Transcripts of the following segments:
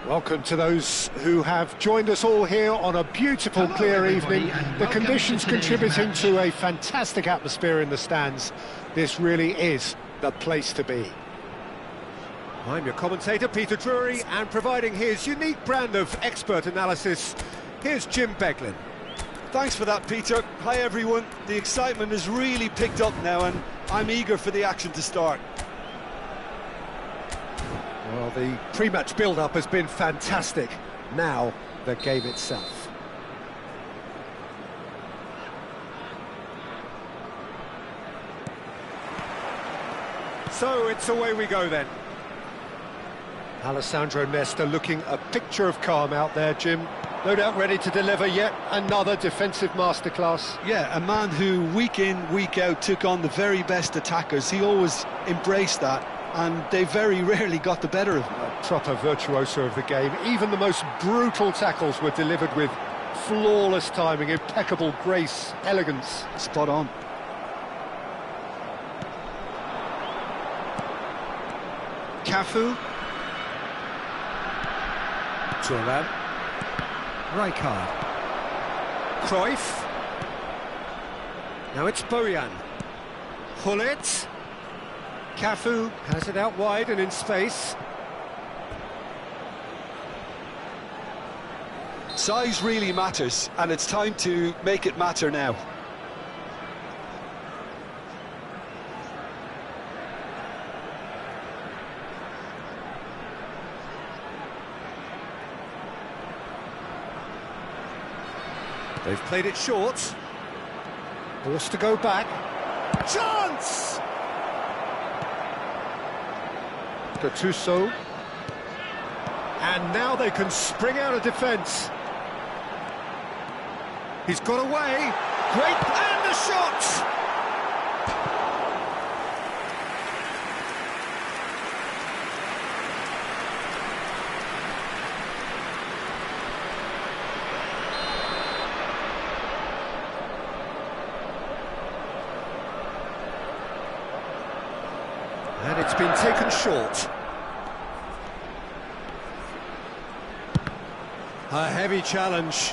Welcome to those who have joined us all here on a beautiful, clear evening. The conditions contributing to a fantastic atmosphere in the stands. This really is the place to be. I'm your commentator, Peter Drury, and providing his unique brand of expert analysis, here's Jim Beglin. Thanks for that, Peter. Hi, everyone. The excitement has really picked up now, and I'm eager for the action to start. Well, the pre-match build-up has been fantastic. Now, the game itself. So, it's away we go then. Alessandro Nesta looking a picture of calm out there, Jim. No doubt ready to deliver yet another defensive masterclass. Yeah, a man who week in, week out took on the very best attackers. He always embraced that, and they very rarely got the better of him. A proper virtuoso of the game. Even the most brutal tackles were delivered with flawless timing, impeccable grace, elegance. Spot on. Cafu. Thuram. Rijkaard. Cruyff. Now it's Bojan. Gullit. Cafu has it out wide and in space. Size really matters, and it's time to make it matter now. They've played it short. Forced to go back. Chance! Gattuso. And now they can spring out of defence. He's got away. Great, and the shot! And it's been taken short. A heavy challenge.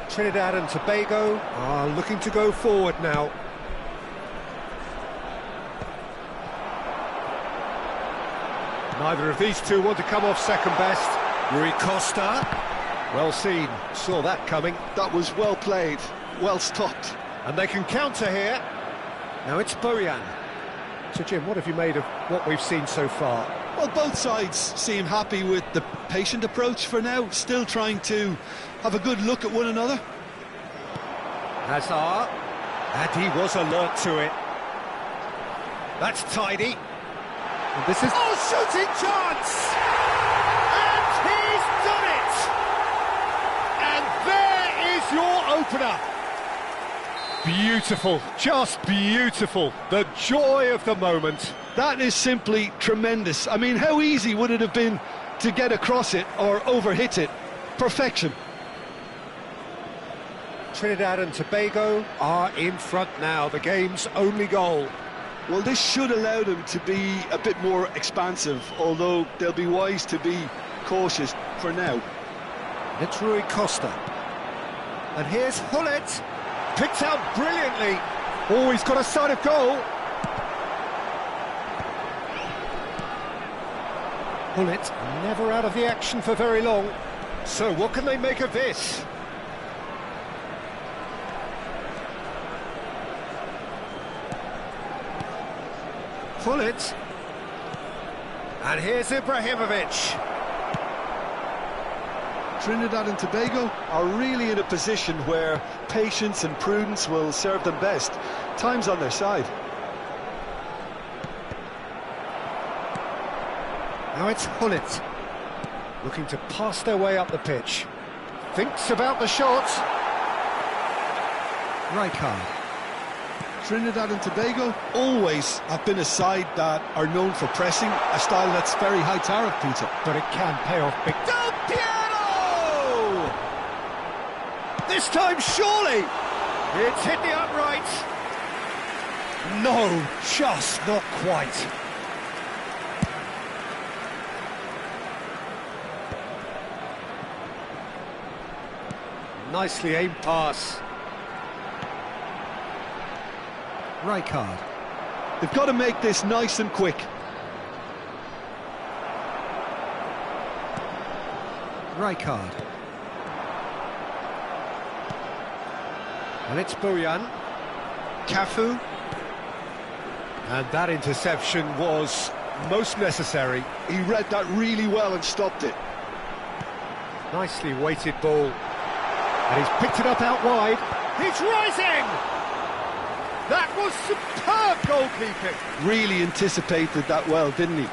Trinidad and Tobago are looking to go forward now. Neither of these two want to come off second best. Rui Costa. Well seen, saw that coming. That was well played, well stopped. And they can counter here. Now it's Bojan. So Jim, what have you made of what we've seen so far? Well, both sides seem happy with the patient approach for now, still trying to have a good look at one another. Hazard, and he was alert to it. That's tidy. And this is... Oh, shooting chance! And he's done it! And there is your opener. Beautiful, just beautiful. The joy of the moment. That is simply tremendous. I mean, how easy would it have been to get across it or overhit it? Perfection. Trinidad and Tobago are in front now, the game's only goal. Well, this should allow them to be a bit more expansive, although they'll be wise to be cautious for now. It's Rui Costa. And here's Gullit. Picked out brilliantly. Oh, he's got a sight of goal. Gullit never out of the action for very long. So what can they make of this? Gullit. And here's Ibrahimovic. Trinidad and Tobago are really in a position where patience and prudence will serve them best. Time's on their side. Now it's Gullit, looking to pass their way up the pitch. Thinks about the shot. Rijkaard. Trinidad and Tobago always have been a side that are known for pressing, a style that's very high tariff, Peter. But it can pay off big. Del Piero! This time, surely! It's hit the upright. No, just not quite. nicely aimed pass. Rijkaard. They've got to make this nice and quick. Rijkaard. And it's Bojan. Cafu. And that interception was most necessary. He read that really well and stopped it. Nicely weighted ball. And he's picked it up out wide. He's rising! That was superb goalkeeping. Really anticipated that well, didn't he?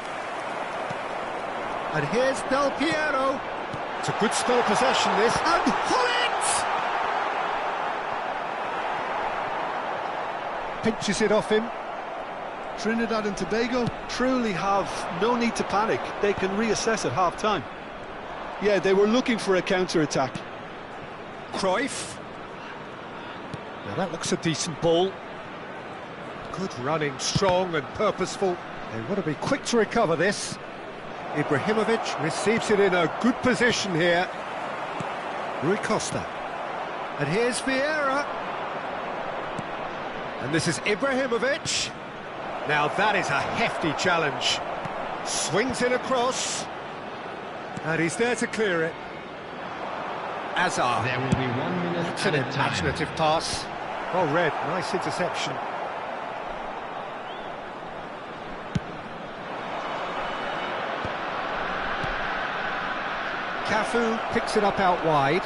And here's Del Piero. It's a good spell of possession, this. And Hullet! Pinches it off him. Trinidad and Tobago truly have no need to panic. They can reassess at half-time. Yeah, they were looking for a counter-attack. Cruyff. Now that looks a decent ball. Good running, strong and purposeful. They want to be quick to recover this. Ibrahimovic receives it in a good position here. Rui Costa. And here's Vieira. And this is Ibrahimovic. Now that is a hefty challenge. Swings it across. And he's there to clear it. Hazard. There will be 1 minute It's an imaginative pass. Well read, nice interception. Cafu picks it up out wide.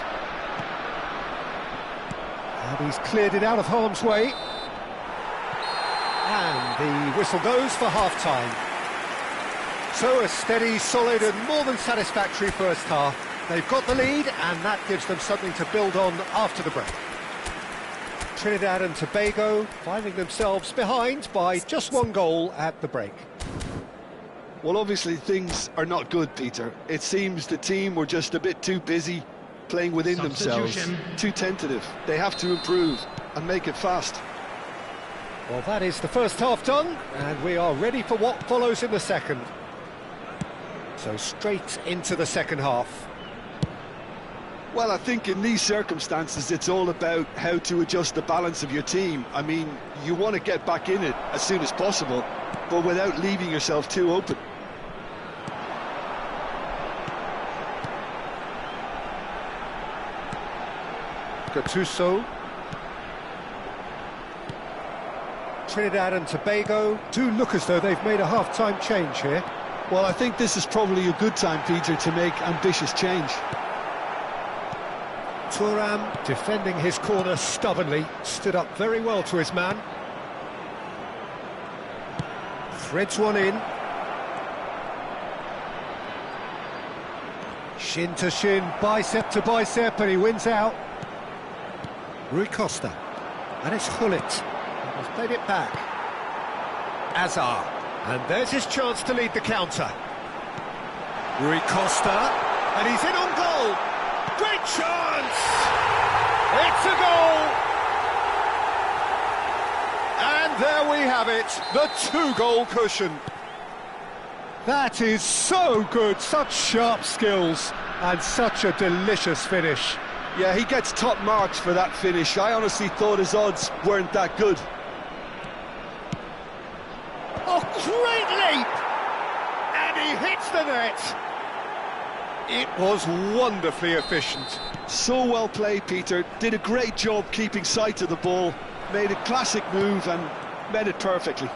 And he's cleared it out of harm's way. And the whistle goes for half-time. So a steady, solid and more than satisfactory first half. They've got the lead and that gives them something to build on after the break. Trinidad and Tobago finding themselves behind by just 1 goal at the break. Well, obviously things are not good, Peter. It seems the team were just a bit too busy playing within themselves, too tentative. They have to improve and make it fast. Well, that is the first half done, and we are ready for what follows in the second. So straight into the second half. Well, I think in these circumstances it's all about how to adjust the balance of your team. I mean, you want to get back in it as soon as possible, but without leaving yourself too open. Gattuso. Trinidad and Tobago do look as though they've made a half-time change here. Well, I think this is probably a good time, Peter, to make ambitious change. Thuram defending his corner stubbornly, stood up very well to his man. Threads one in. Shin to shin, bicep to bicep, and he wins out. Rui Costa. And it's Hullet. He's played it back. Hazard. And there's his chance to lead the counter. Rui Costa. And he's in on goal. Great chance! It's a goal! And there we have it, the 2-goal cushion. That is so good, such sharp skills, and such a delicious finish. Yeah, he gets top marks for that finish. I honestly thought his odds weren't that good. Oh, great leap! And he hits the net. It was wonderfully efficient. So well played, Peter. Did a great job keeping sight of the ball. Made a classic move and made it perfectly.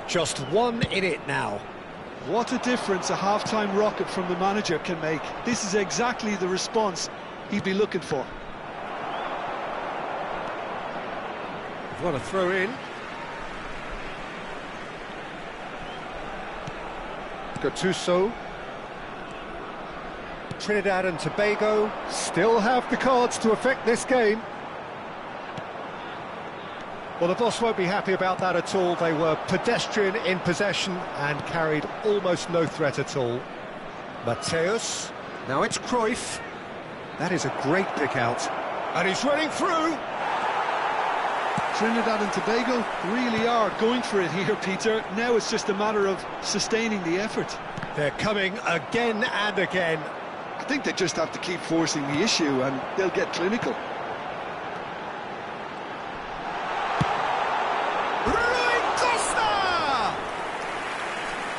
Just 1 in it now. What a difference a half-time rocket from the manager can make. This is exactly the response he'd be looking for. What a throw in. Gattuso. Trinidad and Tobago still have the cards to affect this game. Well, the boss won't be happy about that at all. They were pedestrian in possession and carried almost no threat at all. Mateus. Now it's Cruyff. That is a great pick out. And he's running through. Trinidad and Tobago really are going for it here, Peter. Now it's just a matter of sustaining the effort. They're coming again and again. I think they just have to keep forcing the issue and they'll get clinical.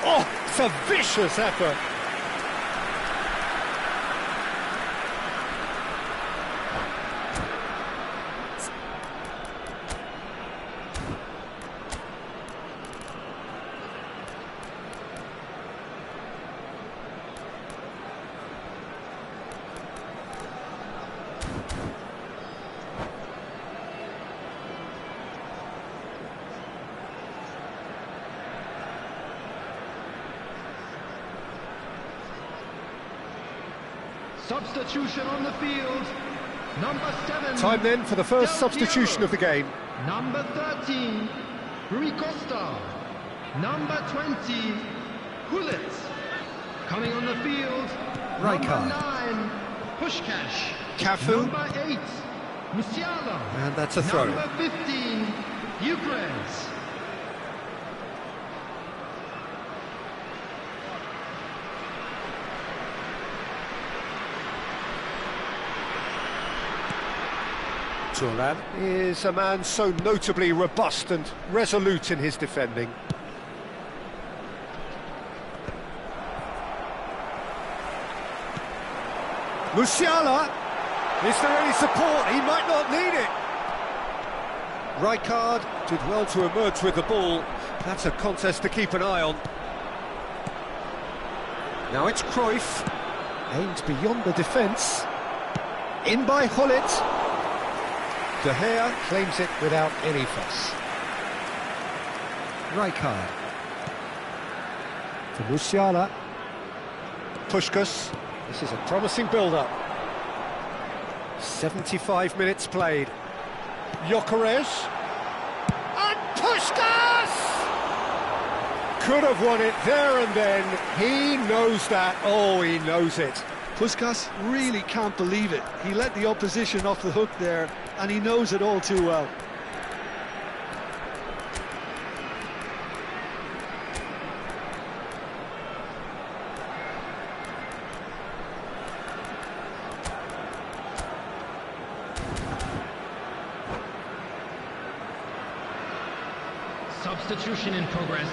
Oh, it's a vicious effort. Substitution on the field. Number 7. Time then for the first substitution of the game. Number 13, Rui Costa. Number 20, Hullet. Coming on the field, Rijkaard. Number 9, Puskás. Cafu. Number 8, Musiala. And that's a throw. Number 15, Ukraine. Turan is a man so notably robust and resolute in his defending. Musiala! Is there any support? He might not need it. Rijkaard did well to emerge with the ball. That's a contest to keep an eye on. Now it's Cruyff. Aimed beyond the defence. In by Hullet. De Gea claims it without any fuss. Rijkaard. For Musiala. Puskás. This is a promising build-up. 75 minutes played. Gyökeres. And Puskás! Could have won it there and then. He knows that. Oh, he knows it. Puskás really can't believe it. He let the opposition off the hook there, and he knows it all too well. Substitution in progress.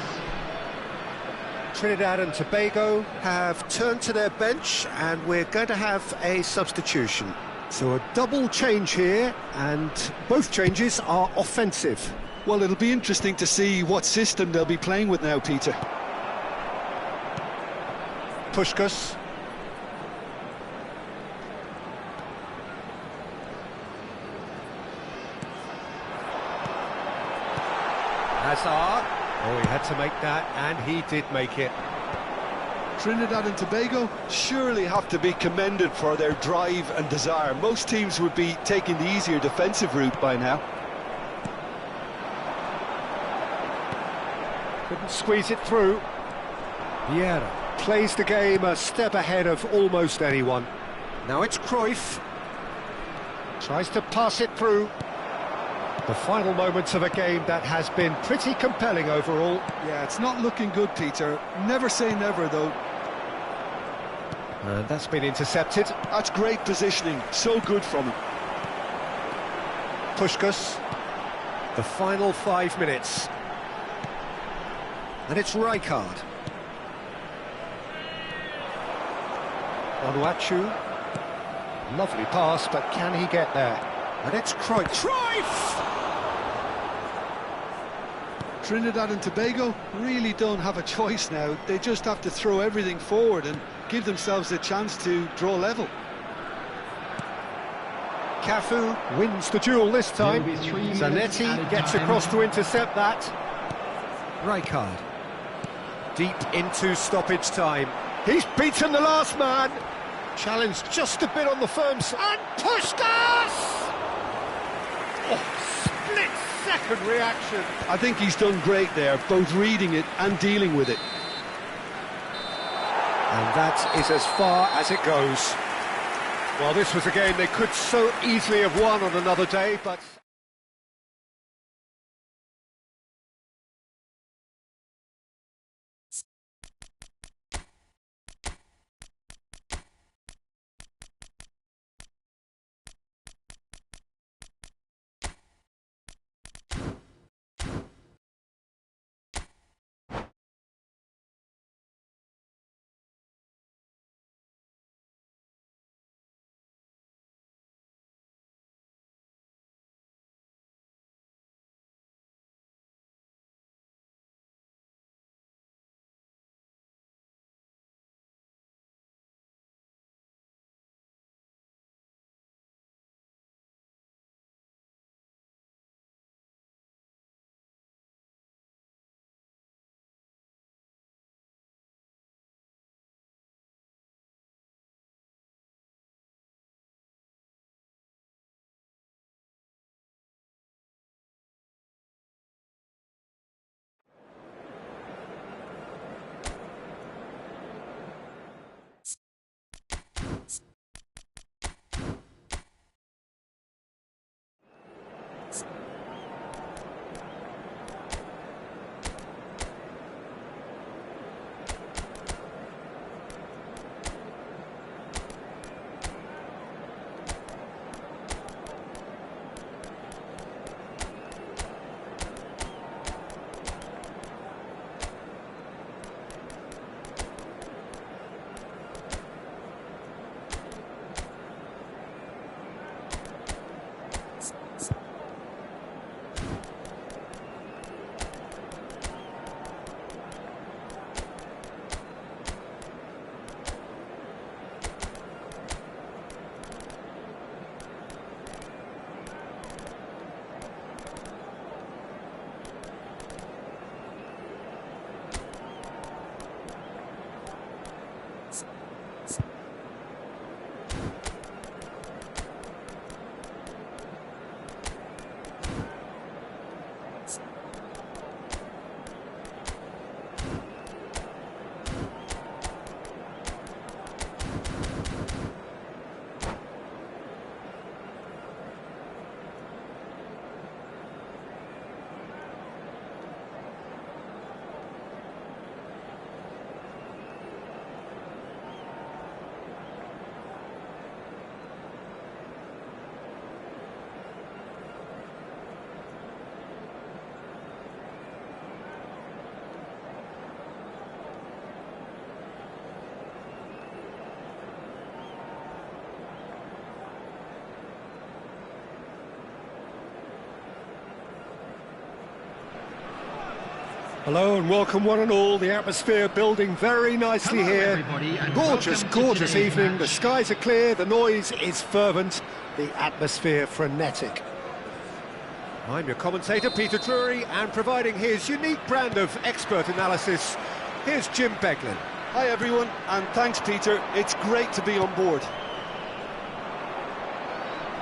Trinidad and Tobago have turned to their bench and we're going to have a substitution. So a double change here, and both changes are offensive. Well, it'll be interesting to see what system they'll be playing with now, Peter. Puskás. Hazard. Oh, he had to make that, and he did make it. Trinidad and Tobago surely have to be commended for their drive and desire. Most teams would be taking the easier defensive route by now. Couldn't squeeze it through. Vieira plays the game a step ahead of almost anyone. Now it's Cruyff. Tries to pass it through. The final moments of a game that has been pretty compelling overall. Yeah, it's not looking good, Peter. Never say never, though. And that's been intercepted. That's great positioning. So good from him. Puskás. The final 5 minutes. And it's Rijkaard. Onuachu. Lovely pass, but can he get there? And it's Cruyff. Cruyff! Trinidad and Tobago really don't have a choice now. They just have to throw everything forward and give themselves a chance to draw level. Cafu wins the duel this time. Zanetti gets across to intercept that. Rijkaard. Deep into stoppage time. He's beaten the last man. Challenged just a bit on the firm side. And Puskás! Oh, split-second reaction. I think he's done great there, both reading it and dealing with it. And that is as far as it goes. Well, this was a game they could so easily have won on another day, but... Hello and welcome one and all. The atmosphere building very nicely here. Gorgeous, gorgeous evening. The skies are clear, the noise is fervent, the atmosphere frenetic. I'm your commentator, Peter Drury, and providing his unique brand of expert analysis, here's Jim Beglin. Hi everyone, and thanks Peter. It's great to be on board.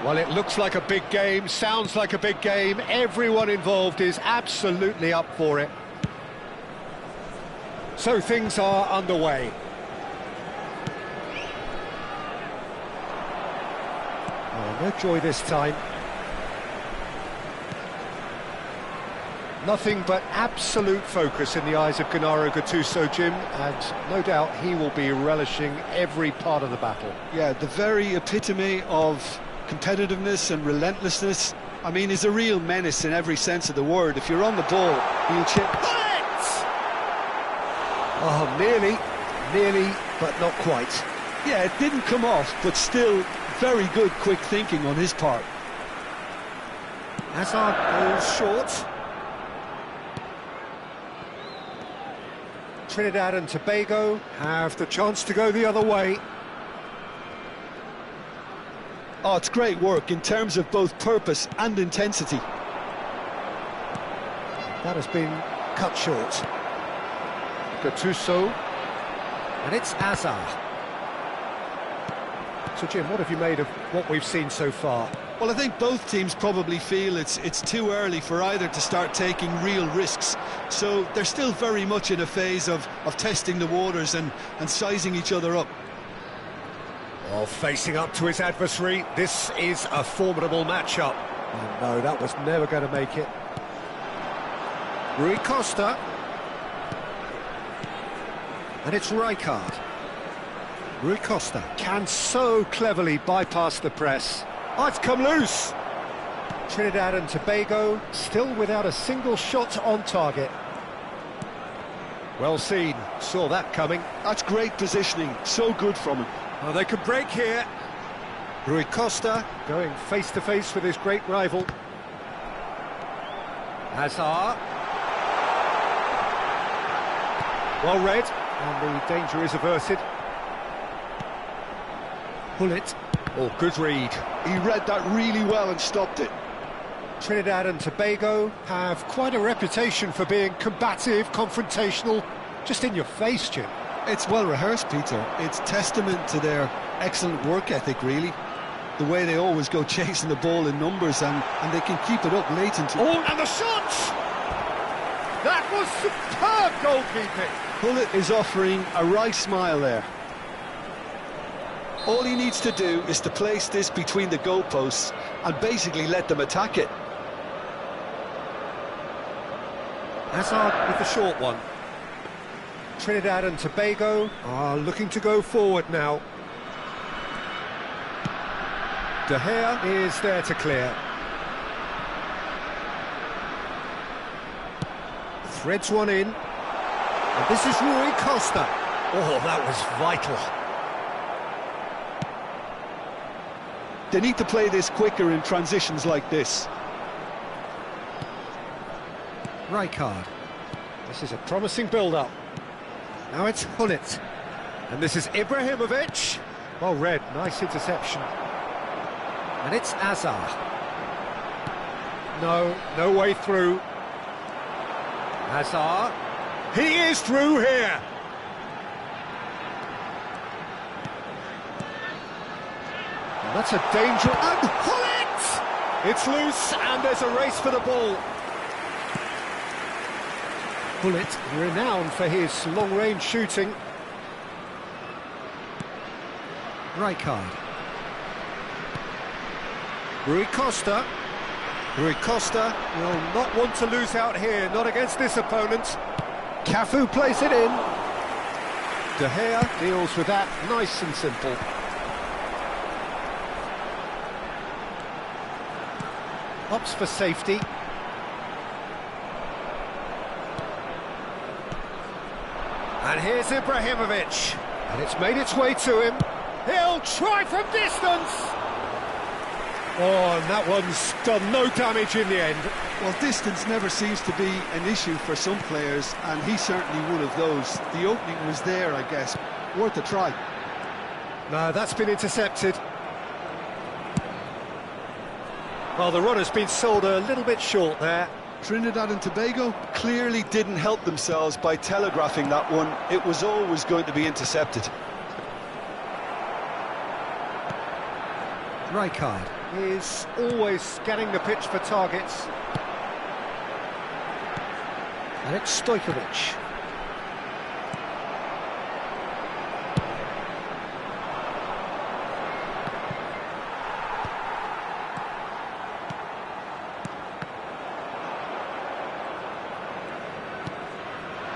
Well, it looks like a big game, sounds like a big game. Everyone involved is absolutely up for it. So things are underway. Oh, no joy this time. Nothing but absolute focus in the eyes of Gennaro Gattuso, Jim, and no doubt he will be relishing every part of the battle. Yeah, the very epitome of competitiveness and relentlessness. I mean, he's a real menace in every sense of the word. If you're on the ball, he'll chip. Oh, nearly, but not quite. Yeah, it didn't come off, but still very good quick thinking on his part. Hazard goes short. Trinidad and Tobago have the chance to go the other way. Oh, it's great work in terms of both purpose and intensity. That has been cut short. Gattuso, and it's Hazard. So Jim, what have you made of what we've seen so far? Well, I think both teams probably feel it's too early for either to start taking real risks. So they're still very much in a phase of testing the waters and sizing each other up. Well, facing up to his adversary, this is a formidable matchup. Oh, no, that was never going to make it. Rui Costa. And it's Rijkaard. Rui Costa can so cleverly bypass the press. Oh, it's come loose! Trinidad and Tobago still without a single shot on target. Well seen, saw that coming. That's great positioning, so good from him. Oh, they could break here. Rui Costa going face-to-face with his great rival. Hazard. Well read, and the danger is averted. Bullet. Oh, good read. He read that really well and stopped it. Trinidad and Tobago have quite a reputation for being combative, confrontational, just in your face, Jim. It's well rehearsed, Peter. It's testament to their excellent work ethic, really. The way they always go chasing the ball in numbers, and they can keep it up late into... Oh, and the shot! That was superb goalkeeping! Bullet is offering a right smile there. All he needs to do is to place this between the goalposts and basically let them attack it. Hazard with the short one. Trinidad and Tobago are looking to go forward now. De Gea is there to clear. Threads one in. And this is Rui Costa. Oh, that was vital. They need to play this quicker in transitions like this. Rijkaard. This is a promising build-up. Now it's Hullet. And this is Ibrahimovic. Well read, nice interception. And it's Hazard. No way through. Hazard. He is through here. And that's a danger. And Hullet! It's loose, and there's a race for the ball. Hullet, renowned for his long-range shooting. Rijkaard. Rui Costa. Rui Costa will not want to lose out here, not against this opponent. Cafu plays it in. De Gea deals with that nice and simple. Opts for safety. And here's Ibrahimovic. And it's made its way to him. He'll try from distance. Oh, and that one's done no damage in the end. Well, distance never seems to be an issue for some players, and he's certainly one of those. The opening was there, I guess. Worth a try. No, that's been intercepted. Well, the runner's been sold a little bit short there. Trinidad and Tobago clearly didn't help themselves by telegraphing that one. It was always going to be intercepted. Rijkaard is always scanning the pitch for targets. And it's Stojkovic.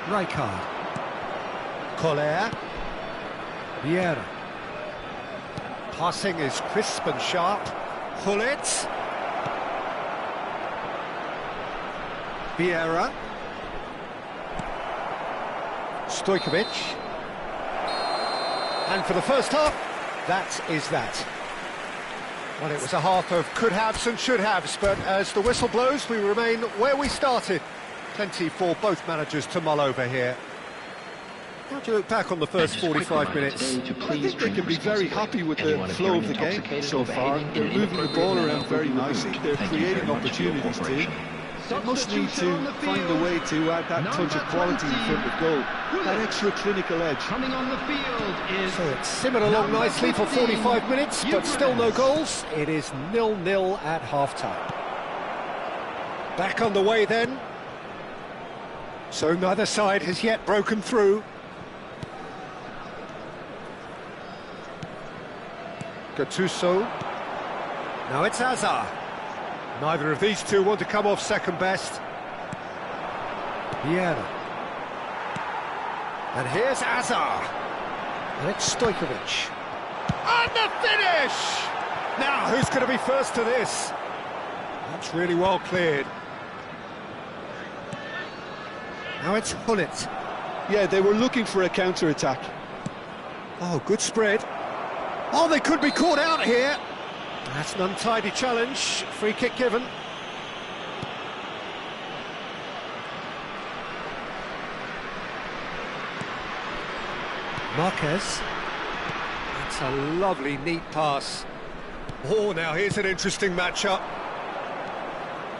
Rijkaard. Collier. Vieira. Passing is crisp and sharp. Hullet. Vieira. Stojkovic. And for the first half, that is that. Well, it was a half of could-haves and should-haves, but as the whistle blows, we remain where we started. Plenty for both managers to mull over here. How do you look back on the first 45 minutes? I think they can be very happy with the flow of the game so far. They're moving the ball around very nicely. They're creating opportunities too. They must need to find a way to add that touch of quality in front of goal, that extra clinical edge. Coming on the field is... So it's simmered along nicely for 45 minutes, but still no goals. It is 0-0 at half-time. Back underway then. So neither side has yet broken through. Gattuso. Now it's Hazard. Neither of these two want to come off second best. Vieira. And here's Hazard. And it's Stojkovic. And the finish! Now, who's going to be first to this? That's really well cleared. Now it's Hullet. Yeah, they were looking for a counter-attack. Oh, good spread. Oh, they could be caught out here. That's an untidy challenge. Free kick given. Marquez. That's a lovely, neat pass. Oh, now here's an interesting matchup.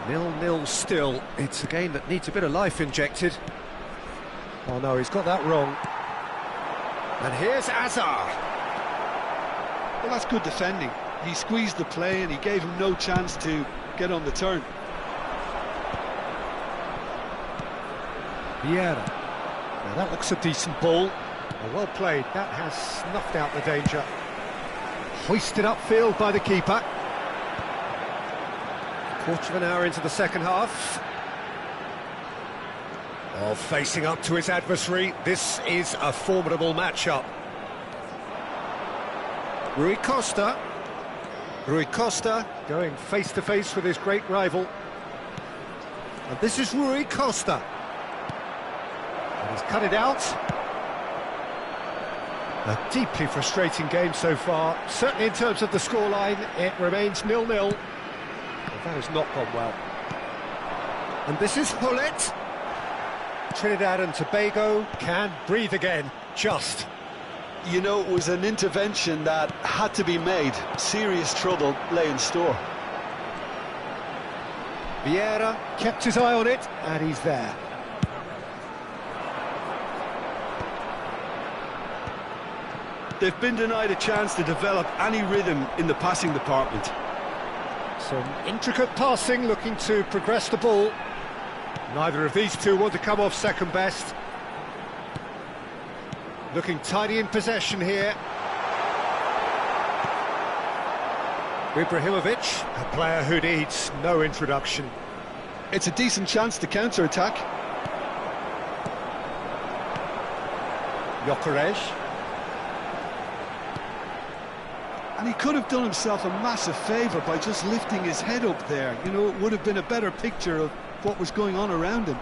0-0 still. It's a game that needs a bit of life injected. Oh no, he's got that wrong. And here's Hazard. Well, that's good defending. He squeezed the play and he gave him no chance to get on the turn. Vieira. Now that looks a decent ball. Well played. That has snuffed out the danger. Hoisted upfield by the keeper. Quarter of an hour into the second half. Oh, facing up to his adversary. This is a formidable matchup. Rui Costa. Rui Costa going face-to-face with his great rival. And this is Rui Costa. And he's cut it out. A deeply frustrating game so far. Certainly in terms of the scoreline, it remains 0-0. Well, that has not gone well. And this is Hullet. Trinidad and Tobago can breathe again, just. You know, it was an intervention that had to be made. Serious trouble lay in store. Vieira kept his eye on it, and he's there. They've been denied a chance to develop any rhythm in the passing department. Some intricate passing, looking to progress the ball. Neither of these two want to come off second best. Looking tidy in possession here. Ibrahimovic, a player who needs no introduction. It's a decent chance to counter-attack. Gyökeres. And he could have done himself a massive favour by just lifting his head up there. You know, it would have been a better picture of what was going on around him.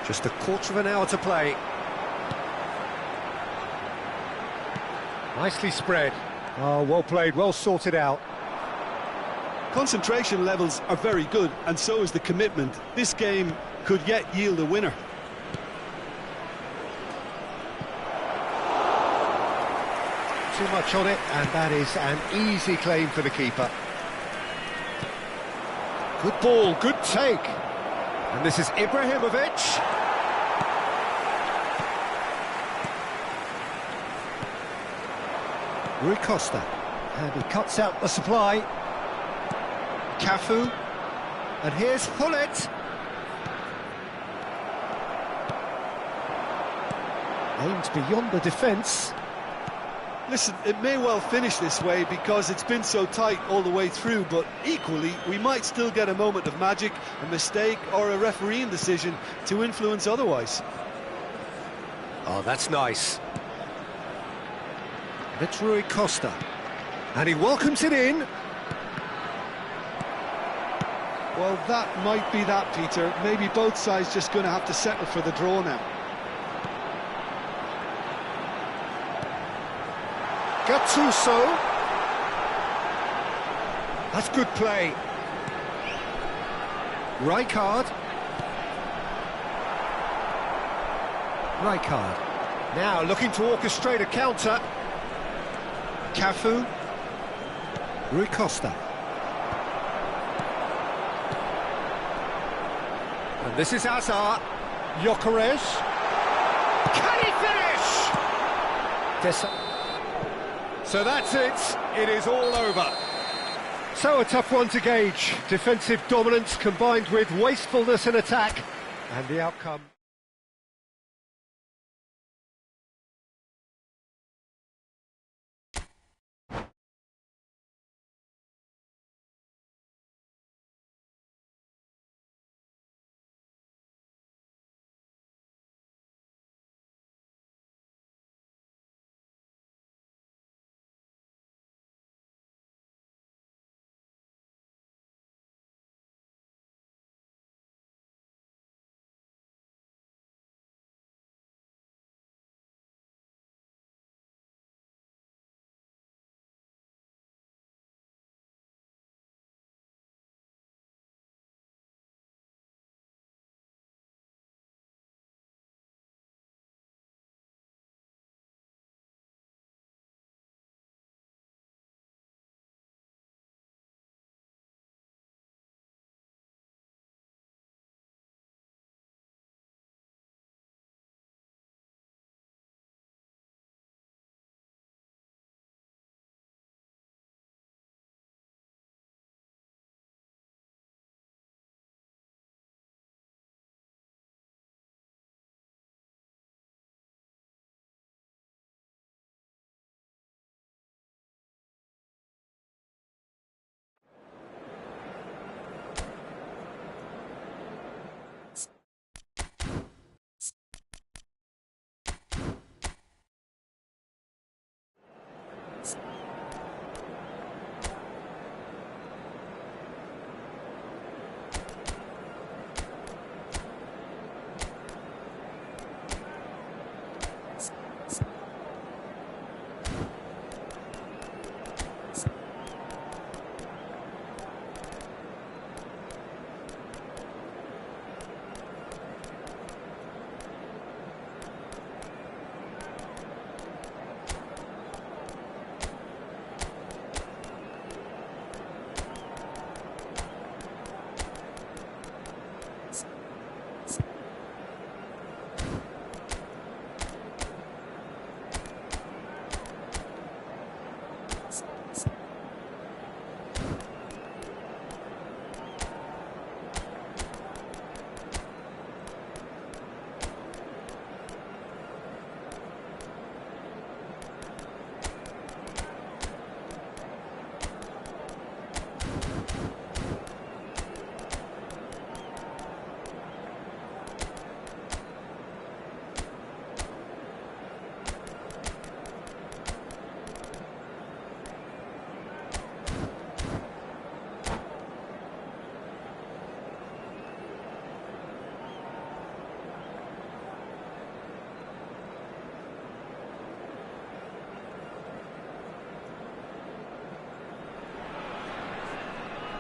Just a quarter of an hour to play. Nicely spread. Oh, well played, well sorted out. Concentration levels are very good, and so is the commitment. This game could yet yield a winner. Too much on it, and that is an easy claim for the keeper. Good ball, good take. And this is Ibrahimovic. Rui Costa. And he cuts out the supply. Cafu. And here's Hullet. Aimed beyond the defence. Listen, it may well finish this way because it's been so tight all the way through, but equally, we might still get a moment of magic, a mistake, or a refereeing decision to influence otherwise. Oh, that's nice. It's Rui Costa. And he welcomes it in. Well, that might be that, Peter. Maybe both sides just going to have to settle for the draw now. Gattuso. That's good play. Rijkaard. Now looking to orchestrate a counter. Cafu. Rui Costa. And this is Hazard. Gyökeres. Can he finish? So that's it. It is all over. So a tough one to gauge. Defensive dominance combined with wastefulness in attack. And the outcome...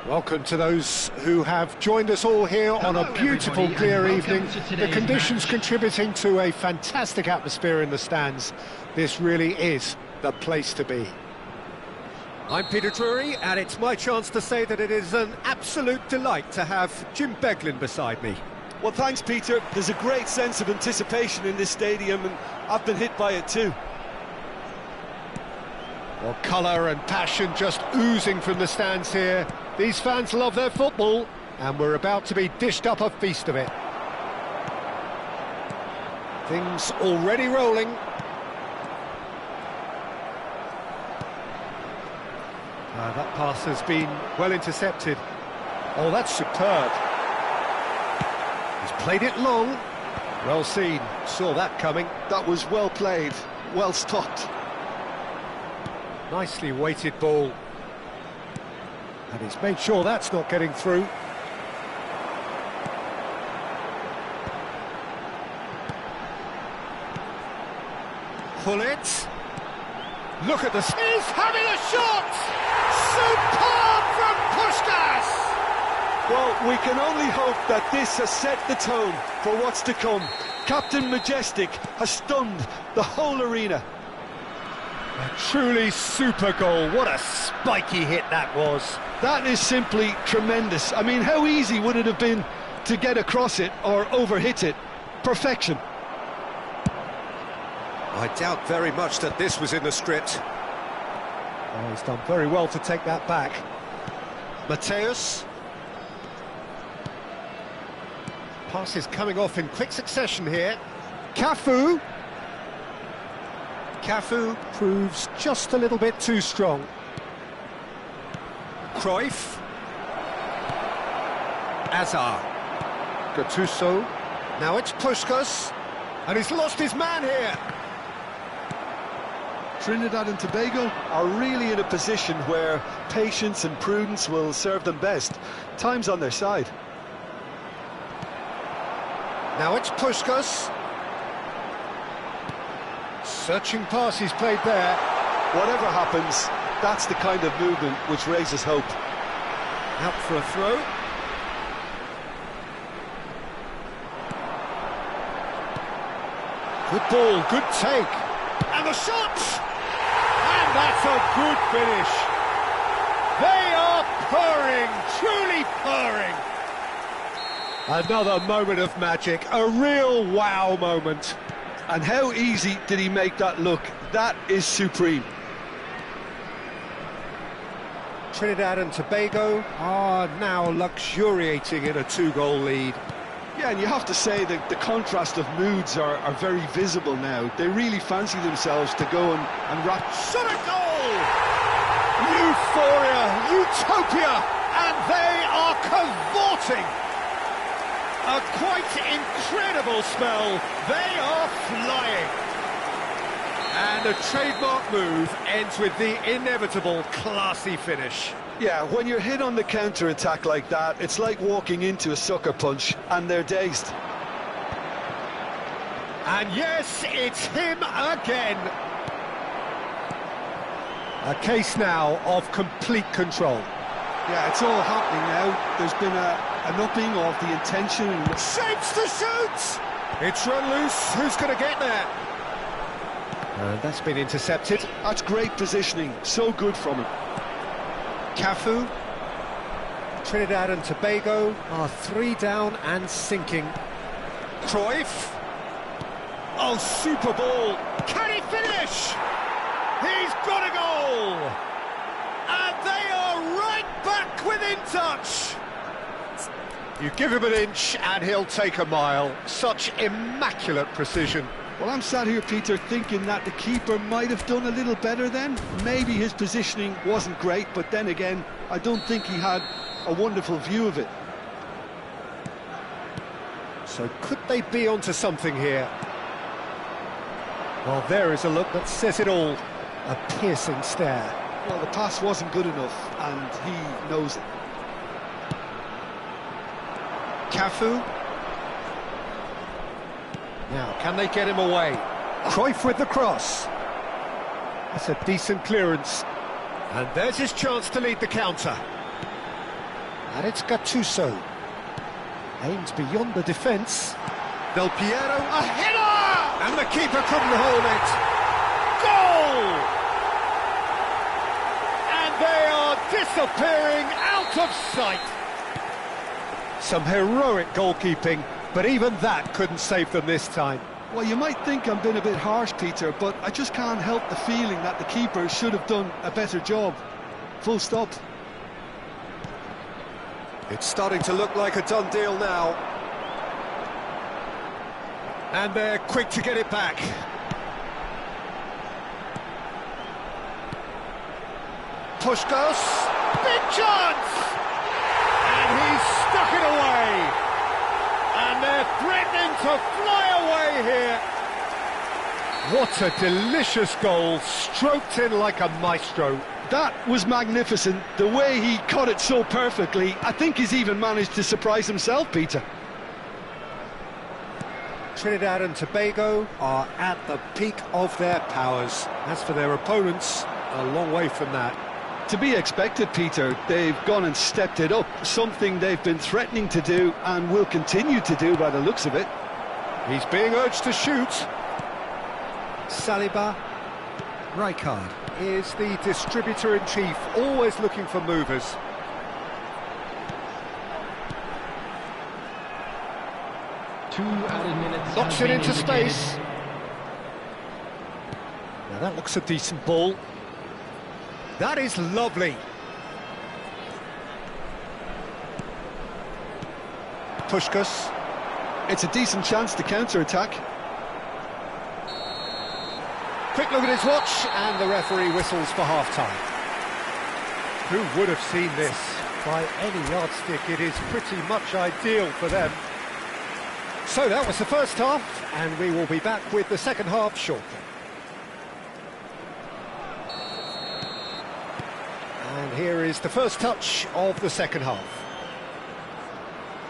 Welcome to those who have joined us all here on a beautiful, clear evening. The conditions contributing to a fantastic atmosphere in the stands. This really is the place to be. I'm Peter Drury, and it's my chance to say that it is an absolute delight to have Jim Beglin beside me. Well, thanks, Peter. There's a great sense of anticipation in this stadium, and I've been hit by it too. Well, colour and passion just oozing from the stands here. These fans love their football, and we're about to be dished up a feast of it. Things already rolling. That pass has been well intercepted. Oh, that's superb. He's played it long. Well seen, saw that coming. That was well played, well stopped. Nicely weighted ball. And he's made sure that's not getting through. Pull it. Look at this. He's having a shot! Superb from Puskás! Well, we can only hope that this has set the tone for what's to come. Captain Majestic has stunned the whole arena. A truly super goal. What a spiky hit that was. That is simply tremendous. I mean, how easy would it have been to get across it or overhit it? Perfection. I doubt very much that this was in the script. Oh, he's done very well to take that back. Mateus. Passes coming off in quick succession here. Cafu. Cafu proves just a little bit too strong. Cruyff. Azar. Gattuso. Now it's Puskás. And he's lost his man here. Trinidad and Tobago are really in a position where patience and prudence will serve them best. Time's on their side. Now it's Puskás. Searching pass he's played there. Whatever happens, that's the kind of movement which raises hope. Out for a throw. Good ball, good take. And the shot! And that's a good finish. They are purring, truly purring. Another moment of magic, a real wow moment. And how easy did he make that look? That is supreme. Trinidad and Tobago are now luxuriating in a two-goal lead. Yeah, and you have to say that the contrast of moods are very visible now. They really fancy themselves to go and wrap. Shot a goal! Euphoria, utopia, and they are cavorting. A quite incredible spell. They are flying. And a trademark move ends with the inevitable classy finish. Yeah, when you're hit on the counter-attack like that, it's like walking into a sucker punch, and they're dazed. And yes, it's him again. A case now of complete control. Yeah, it's all happening now. There's been an upping of the intention. Shapes to shoot! It's run loose. Who's going to get there? That's been intercepted. That's great positioning. So good from him. Cafu. Trinidad and Tobago are 3 down and sinking. Cruyff. Oh, super ball. Can he finish? He's got a goal! And they are right back within touch. You give him an inch and he'll take a mile. Such immaculate precision. Well, I'm sat here, Peter, thinking that the keeper might have done a little better then. Maybe his positioning wasn't great, but then again, I don't think he had a wonderful view of it. So could they be onto something here? Well, there is a look that says it all. A piercing stare. Well, the pass wasn't good enough, and he knows it. Cafu. Now, can they get him away? Cruyff with the cross. That's a decent clearance. And there's his chance to lead the counter. And it's Gattuso. Aimed beyond the defence. Del Piero, a header! And the keeper couldn't hold it. Goal! And they are disappearing out of sight. Some heroic goalkeeping, but even that couldn't save them this time. Well, you might think I'm being a bit harsh, Peter, but I just can't help the feeling that the keeper should have done a better job. Full stop. It's starting to look like a done deal now. And they're quick to get it back. Puskás, big chance! And he's stuck it away. And they're threatening to fly away here. What a delicious goal, stroked in like a maestro. That was magnificent. The way he caught it so perfectly, I think he's even managed to surprise himself, Peter. Trinidad and Tobago are at the peak of their powers. As for their opponents, a long way from that. To be expected, Peter. They've gone and stepped it up, something they've been threatening to do and will continue to do by the looks of it. He's being urged to shoot. Saliba. Rijkaard is the distributor-in-chief, always looking for movers. Knocks it into space. Now that looks a decent ball. That is lovely. Puskás. It's a decent chance to counter-attack. Quick look at his watch, and the referee whistles for half-time. Who would have seen this? By any yardstick, it is pretty much ideal for them. So that was the first half, and we will be back with the second half shortly. And here is the first touch of the second half.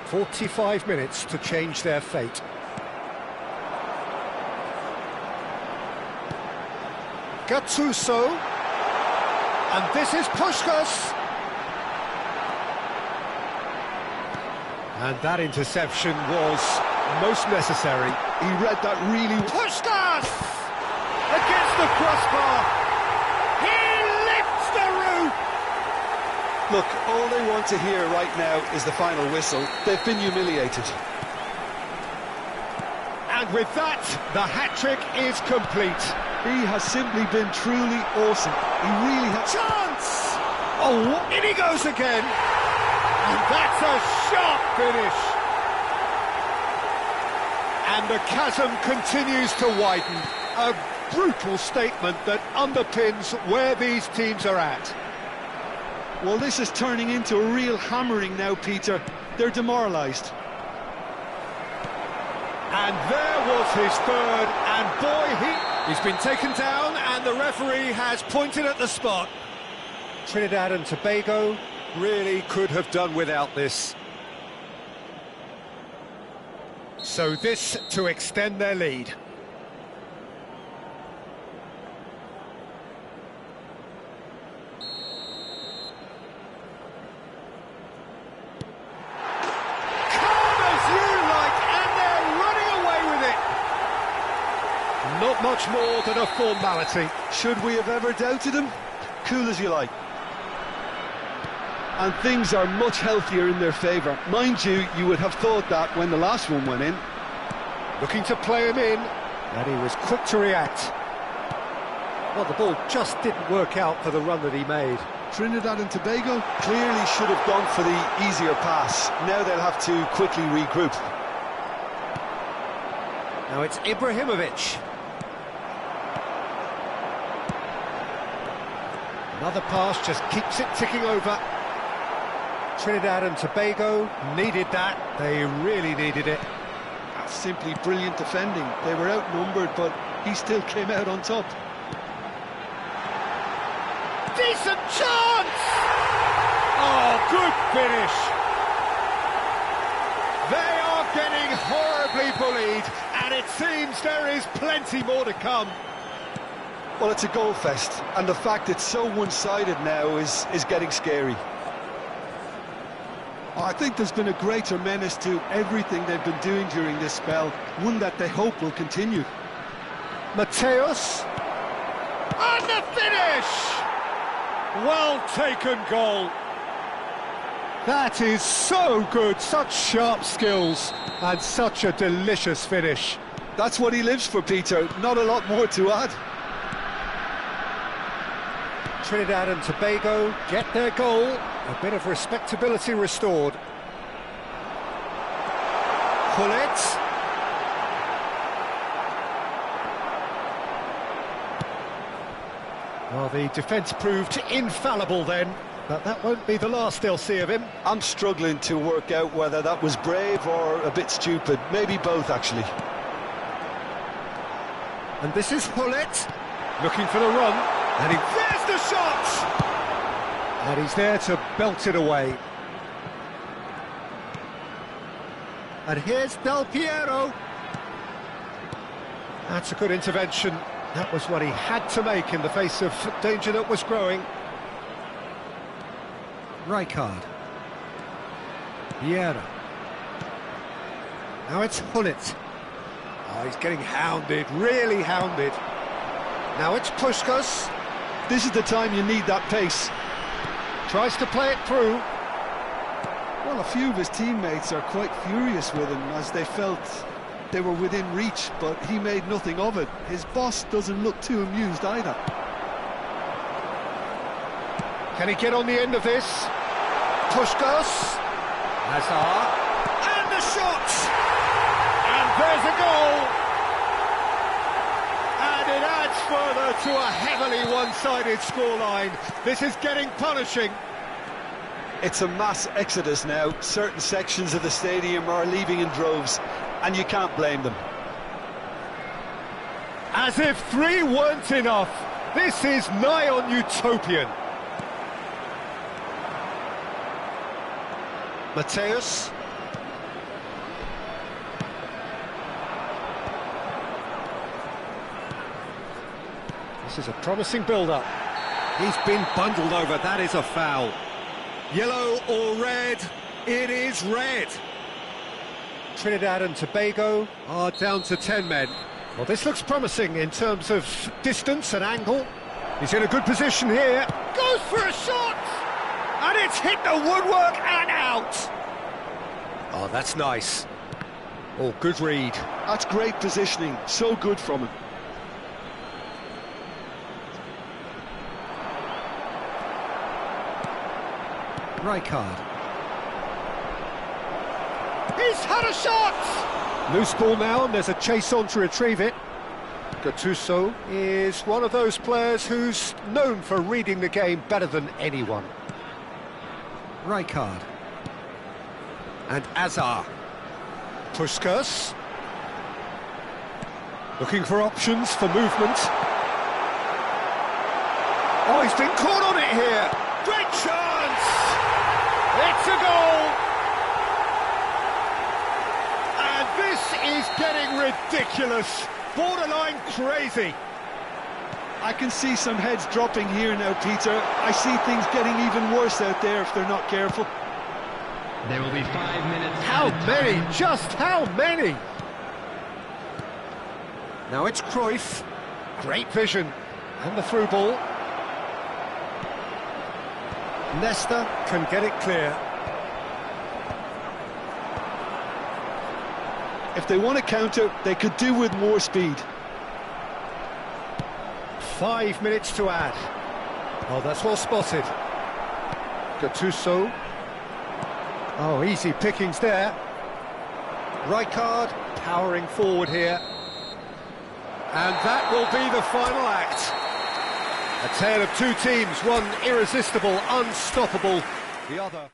45 minutes to change their fate. Gattuso. And this is Puskás. And that interception was most necessary. He read that really... Puskás! Against the crossbar! He lifts the roof! Look, all they want to hear right now is the final whistle. They've been humiliated. And with that, the hat-trick is complete. He has simply been truly awesome. He really has... Chance! Oh, in he goes again! And that's a sharp finish! And the chasm continues to widen. A brutal statement that underpins where these teams are at. Well, this is turning into a real hammering now, Peter. They're demoralised. And there was his third, and boy, he's been taken down, and the referee has pointed at the spot. Trinidad and Tobago really could have done without this. So this to extend their lead. Not much more than a formality. Should we have ever doubted him? Cool as you like. And things are much healthier in their favour. Mind you, you would have thought that when the last one went in. Looking to play him in, and he was quick to react. Well, the ball just didn't work out for the run that he made. Trinidad and Tobago clearly should have gone for the easier pass. Now they'll have to quickly regroup. Now it's Ibrahimovic. Another pass just keeps it ticking over. Trinidad and Tobago needed that. They really needed it. That's simply brilliant defending. They were outnumbered, but he still came out on top. Decent chance! Oh, good finish! They are getting horribly bullied, and it seems there is plenty more to come. Well, it's a goal fest, and the fact it's so one-sided now is getting scary. I think there's been a greater menace to everything they've been doing during this spell, one that they hope will continue. Mateus. And the finish! Well taken goal. That is so good, such sharp skills and such a delicious finish. That's what he lives for, Peter, not a lot more to add. Trinidad and Tobago get their goal, a bit of respectability restored. Pullet. Well, the defence proved infallible then, but that won't be the last they'll see of him. I'm struggling to work out whether that was brave or a bit stupid, maybe both actually. And this is Pullet, looking for the run, and there's the shot! And he's there to belt it away. And here's Del Piero. That's a good intervention. That was what he had to make in the face of danger that was growing. Rijkaard. Vieira. Now it's Hullet. Oh, he's getting hounded, really hounded. Now it's Puskás. This is the time you need that pace. Tries to play it through. Well, a few of his teammates are quite furious with him as they felt they were within reach, but he made nothing of it. His boss doesn't look too amused either. Can he get on the end of this? Puskás. Hazard. And the shot! And there's a goal! And it adds further to a heavily one-sided scoreline. This is getting punishing. It's a mass exodus now. Certain sections of the stadium are leaving in droves, and you can't blame them. As if 3 weren't enough, this is nigh on utopian. Mateus. This is a promising build-up. He's been bundled over, that is a foul. Yellow or red? It is red. Trinidad and Tobago are down to 10 men. Well, this looks promising in terms of distance and angle. He's in a good position here. Goes for a shot! And it's hit the woodwork and out! Oh, that's nice. Oh, good read. That's great positioning, so good from him. Rijkaard. He's had a shot! Loose ball now, and there's a chase on to retrieve it. Gattuso is one of those players who's known for reading the game better than anyone. Rijkaard. And Azar. Puskás. Looking for options for movement. Oh, he's been caught on it here! Great chance! It's a goal! And this is getting ridiculous, borderline crazy. I can see some heads dropping here now, Peter. I see things getting even worse out there if they're not careful. There will be 5 minutes. How many? Just how many? Now it's Cruyff. Great vision. And the through ball. Nesta can get it clear. If they want to counter, they could do with more speed. 5 minutes to add. Oh, that's well spotted. Gattuso. Oh, easy pickings there. Rijkaard powering forward here. And that will be the final act. A tale of two teams, one irresistible, unstoppable, the other...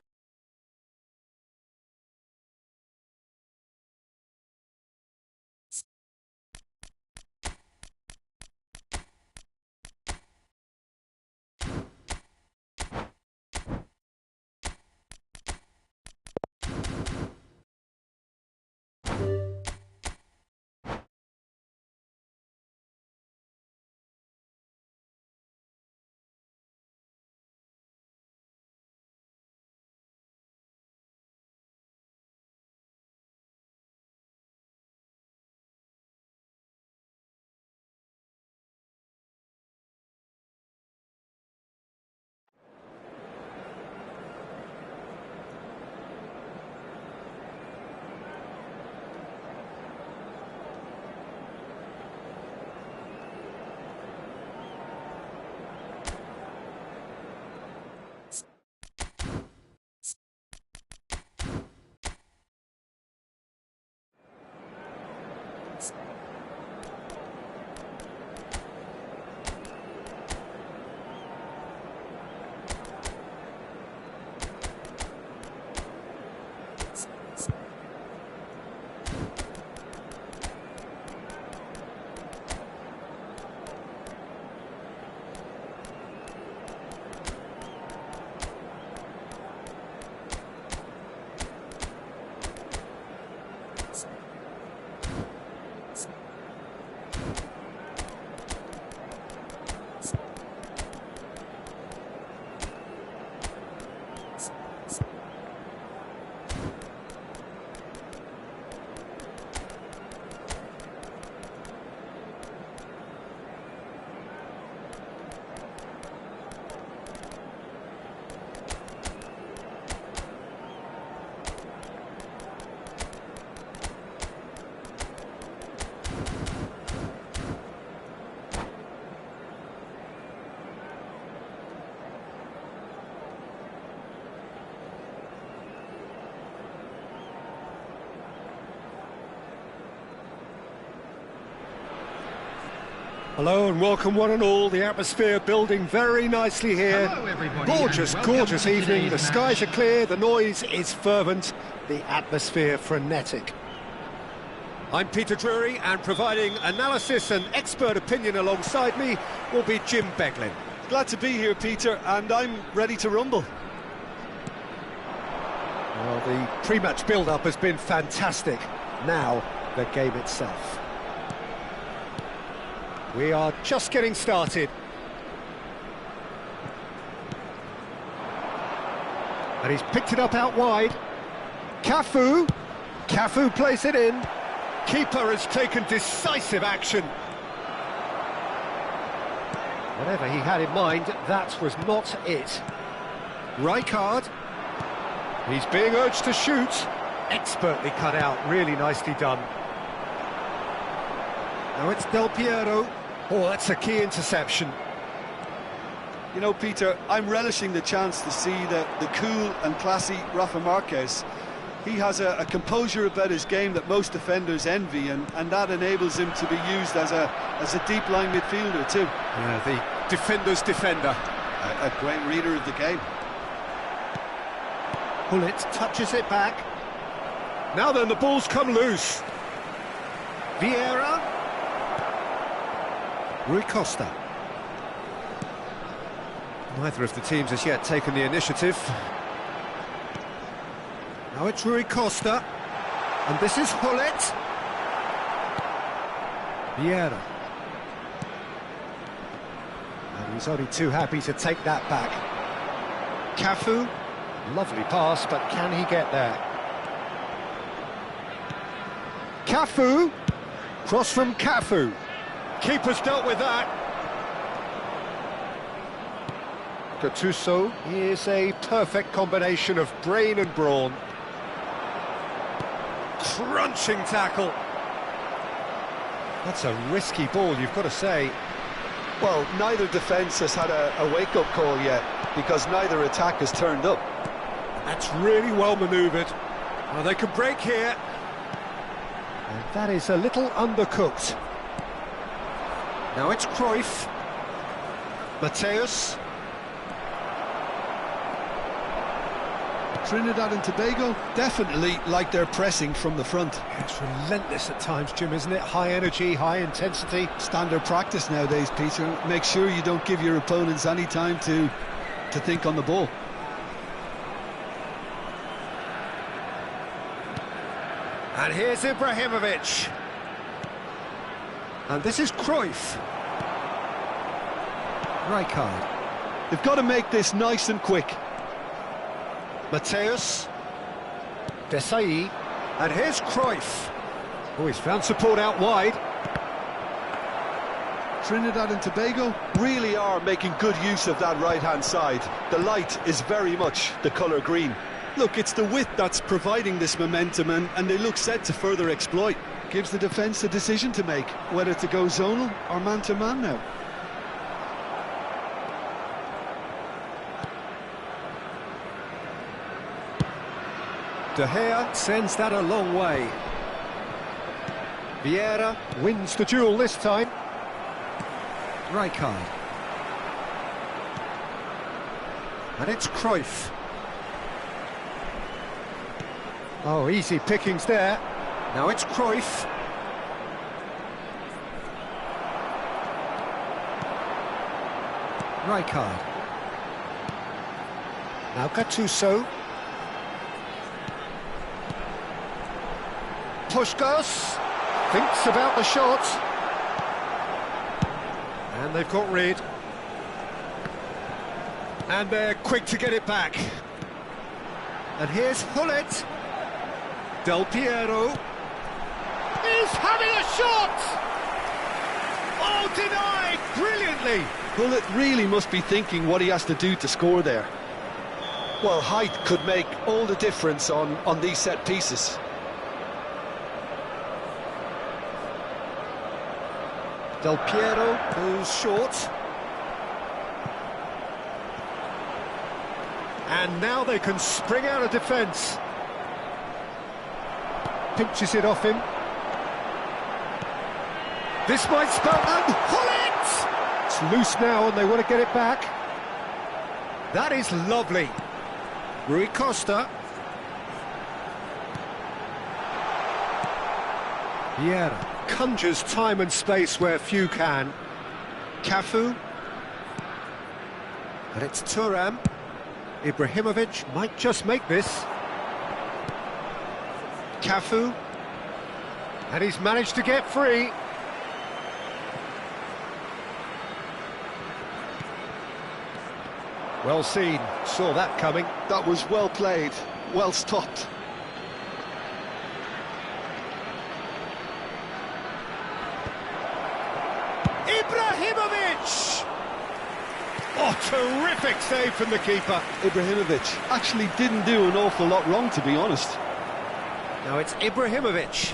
Hello and welcome one and all. The atmosphere building very nicely here. Hello, everybody, Gorgeous, and welcome gorgeous to evening. The today's skies match. are clear, the noise is fervent, the atmosphere frenetic. I'm Peter Drury, and providing analysis and expert opinion alongside me will be Jim Beglin. Glad to be here, Peter, and I'm ready to rumble. Well, the pre-match build-up has been fantastic. Now, the game itself. We are just getting started. And he's picked it up out wide. Cafu plays it in. Keeper has taken decisive action. Whatever he had in mind, that was not it. Rijkaard. He's being urged to shoot. Expertly cut out, really nicely done. Now it's Del Piero. Oh, that's a key interception. You know, Peter, I'm relishing the chance to see the cool and classy Rafa Marquez. He has a composure about his game that most defenders envy, and that enables him to be used as a deep-line midfielder too. Yeah, the defender's defender. A great reader of the game. Bullet touches it back. Now then, the ball's come loose. Vieira. Rui Costa. Neither of the teams has yet taken the initiative. Now it's Rui Costa. And this is Hullet. Vieira. And he's only too happy to take that back. Cafu. Lovely pass, but can he get there? Cafu. Cross from Cafu. Keeper's dealt with that. Gattuso is a perfect combination of brain and brawn. Crunching tackle. That's a risky ball, you've got to say. Well, neither defence has had a wake-up call yet, because neither attack has turned up. That's really well manoeuvred. Well, they could break here. And that is a little undercooked. Now it's Cruyff. Mateus. Trinidad and Tobago definitely like their pressing from the front. It's relentless at times, Jim, isn't it? High energy, high intensity. Standard practice nowadays, Peter. Make sure you don't give your opponents any time to think on the ball. And here's Ibrahimovic. And this is Cruyff. Rijkaard. They've got to make this nice and quick. Mateus. Desai. And here's Cruyff. Oh, he's found support out wide. Trinidad and Tobago really are making good use of that right-hand side. The light is very much the colour green. Look, it's the width that's providing this momentum, and they look set to further exploit. Gives the defence a decision to make, whether to go zonal or man-to-man now. De Gea sends that a long way. Vieira wins the duel this time. Rijkaard. And it's Cruyff. Oh, easy pickings there. Now it's Cruyff. Rijkaard. Now Gattuso. Puskás thinks about the shot. And they've got rid. And they're quick to get it back. And here's Hullet. Del Piero. He's having a shot! Oh, denied! Brilliantly! Hullet really must be thinking what he has to do to score there. Well, height could make all the difference on these set pieces. Del Piero goes short. And now they can spring out of defence. Pinches it off him. This might spell... And Hullet! It's loose now and they want to get it back. That is lovely. Rui Costa. Vieira conjures time and space where few can. Cafu. And it's Thuram. Ibrahimovic might just make this. Cafu. And he's managed to get free. Well seen, saw that coming. That was well played, well stopped. Ibrahimovic! Oh, terrific save from the keeper. Ibrahimovic actually didn't do an awful lot wrong, to be honest. Now it's Ibrahimovic.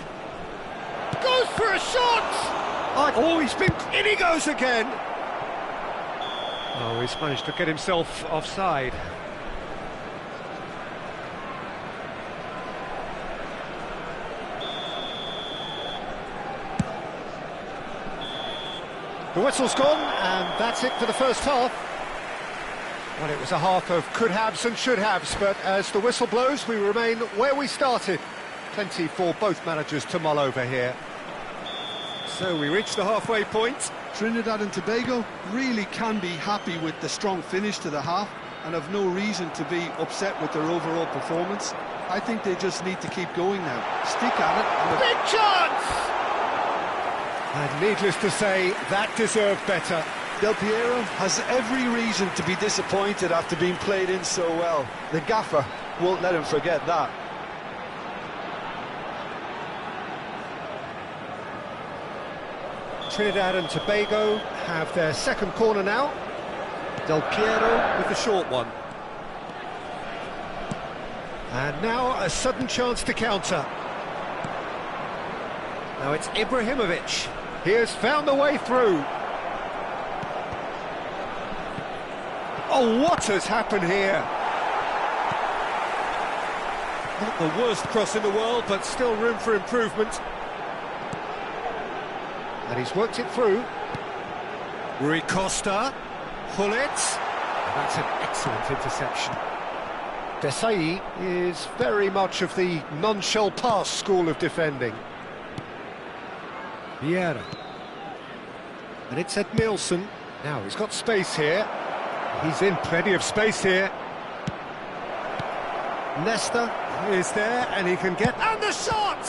Goes for a shot! Oh, he's been... In he goes again! Oh, he's managed to get himself offside. The whistle's gone, and that's it for the first half. Well, it was a half of could-haves and should-haves, but as the whistle blows, we remain where we started. Plenty for both managers to mull over here. So we reach the halfway point. Trinidad and Tobago really can be happy with the strong finish to the half and have no reason to be upset with their overall performance. I think they just need to keep going now. Stick at it. And big chance! And needless to say, that deserved better. Del Piero has every reason to be disappointed after being played in so well. The gaffer won't let him forget that. Trinidad and Tobago have their second corner now. Del Piero with the short one. And now a sudden chance to counter. Now it's Ibrahimovic. He has found the way through. Oh, what has happened here? Not the worst cross in the world, but still room for improvement. And he's worked it through. Rui Costa. Hullet. That's an excellent interception. Desai is very much of the non-shell pass school of defending. Vieira. And it's Edmilson. Now he's got space here. He's in plenty of space here. Nesta is there and he can get... And the shot!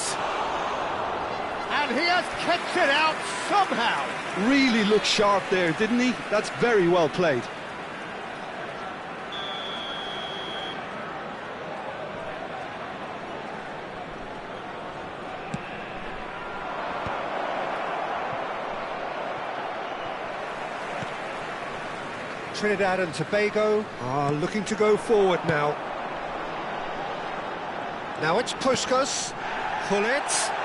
And he has kept it out somehow. Really looked sharp there, didn't he? That's very well played. Trinidad and Tobago are looking to go forward now. Now it's Puskas. Hullet.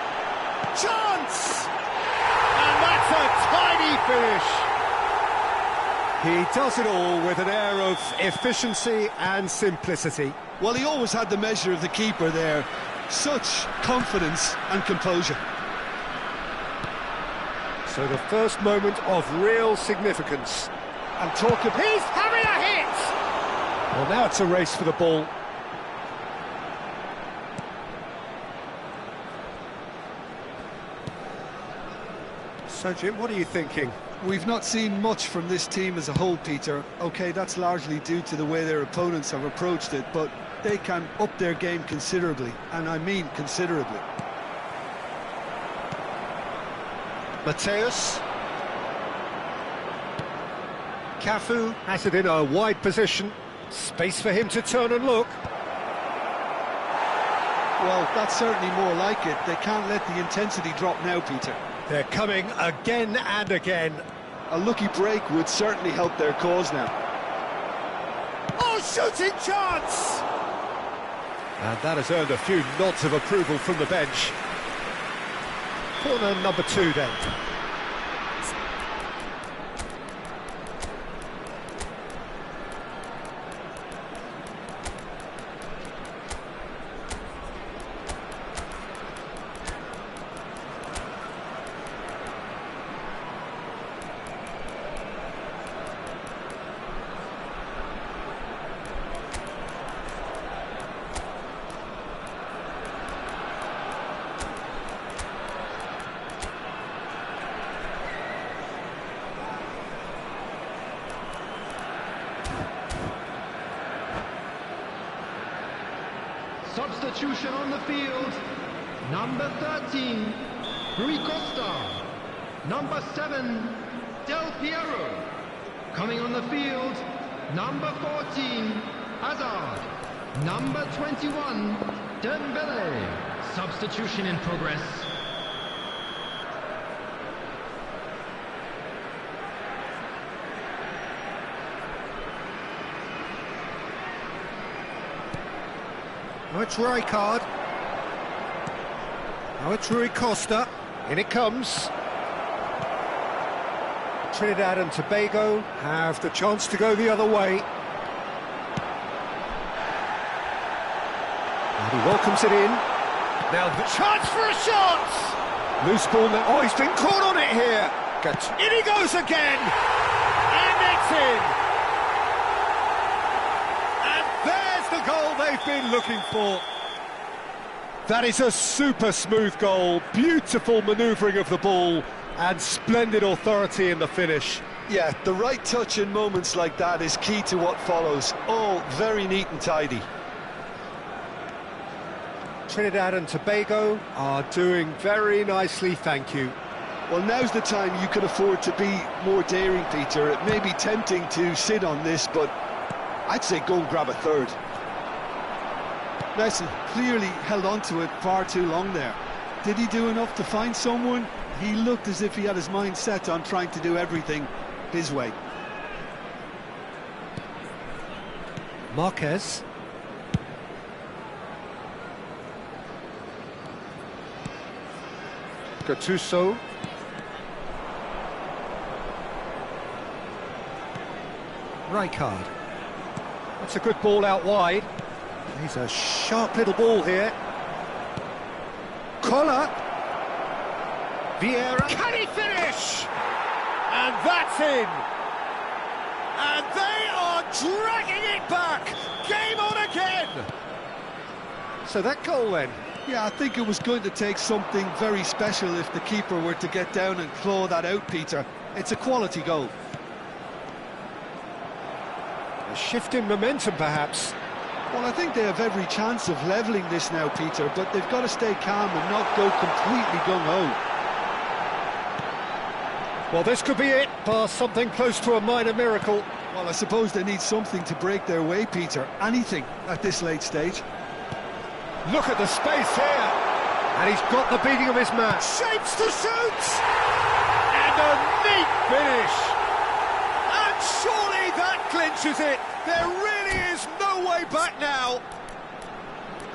Chance! And that's a tiny finish. He does it all with an air of efficiency and simplicity. Well, he always had the measure of the keeper there. Such confidence and composure. So the first moment of real significance. And talk of... He's having a hit! Well, now it's a race for the ball. So, Jim, what are you thinking? We've not seen much from this team as a whole, Peter. OK, that's largely due to the way their opponents have approached it, but they can up their game considerably, and I mean considerably. Mateus. Cafu has it in a wide position. Space for him to turn and look. Well, that's certainly more like it. They can't let the intensity drop now, Peter. They're coming again and again. A lucky break would certainly help their cause now. Oh, shooting chance! And that has earned a few nods of approval from the bench. Corner number 2 then. Substitution on the field. Number 13, Rui Costa. Number 7, Del Piero. Coming on the field, number 14, Hazard. Number 21, Dembele. Substitution in progress. Now it's Rijkaard. Now it's Rui Costa. In it comes. Trinidad and Tobago have the chance to go the other way. And he welcomes it in. Now the chance for a shot! Loose ball now. Oh, he's been caught on it here. In he goes again! And it's in! And there's the goal they've been looking for. That is a super smooth goal. Beautiful manoeuvring of the ball. And splendid authority in the finish. Yeah, the right touch in moments like that is key to what follows. All very neat and tidy. Trinidad and Tobago are doing very nicely, thank you. Well, now's the time you can afford to be more daring, Peter. It may be tempting to sit on this, but I'd say go and grab a third. Nelson clearly held on to it far too long there. Did he do enough to find someone? He looked as if he had his mind set on trying to do everything his way. Marquez. Gattuso. Rijkaard. That's a good ball out wide. He's a sharp little ball here. Collar. Vieira. Can he finish? And that's in. And they are dragging it back. Game on again. So that goal then. Yeah, I think it was going to take something very special if the keeper were to get down and claw that out, Peter. It's a quality goal. A shift in momentum, perhaps. Well, I think they have every chance of levelling this now, Peter, but they've got to stay calm and not go completely gung-ho. Well, this could be it, bar something close to a minor miracle. Well, I suppose they need something to break their way, Peter. Anything at this late stage. Look at the space here. And he's got the beating of his man. Shapes to shoot! And a neat finish. And surely that clinches it. There really is no way back now.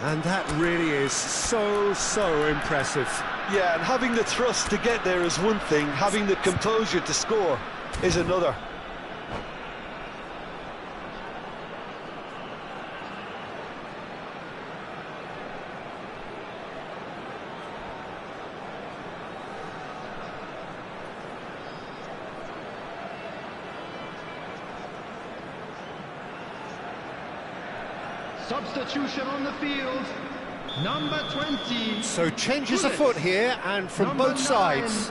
And that really is so impressive. Yeah, and having the thrust to get there is one thing, having the composure to score is another. Substitution on the field. Number 20. So changes afoot here, and from Number both sides.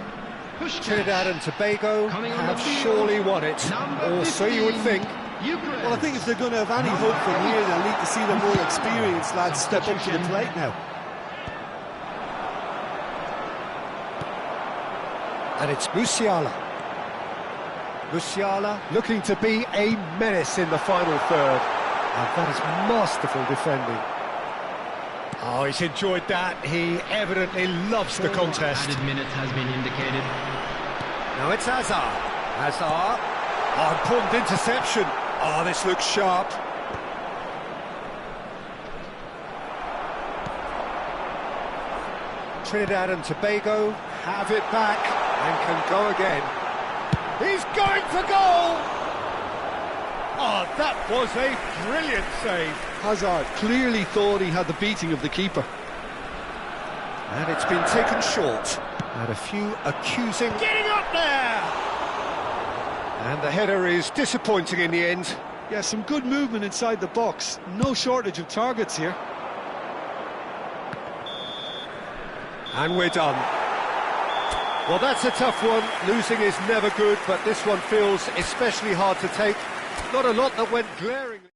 9, Trinidad and Tobago Coming on have the field. surely won it. Number Or so you would 15, think. Ukraine. Well, I think if they're going to have any hope from here, they'll need to see the more experienced lads step up to the plate now. And it's Musiala. Musiala looking to be a menace in the final third. And that is masterful defending. Oh, he's enjoyed that. He evidently loves the contest. Added minutes has been indicated. Now it's Hazard. Hazard. Oh, important interception. Oh, this looks sharp. Trinidad and Tobago have it back and can go again. He's going for goal! Oh, that was a brilliant save. Hazard clearly thought he had the beating of the keeper. And it's been taken short. And a few accusing... Getting up there! And the header is disappointing in the end. Yeah, some good movement inside the box. No shortage of targets here. And we're done. Well, that's a tough one. Losing is never good, but this one feels especially hard to take. Not a lot that went glaringly.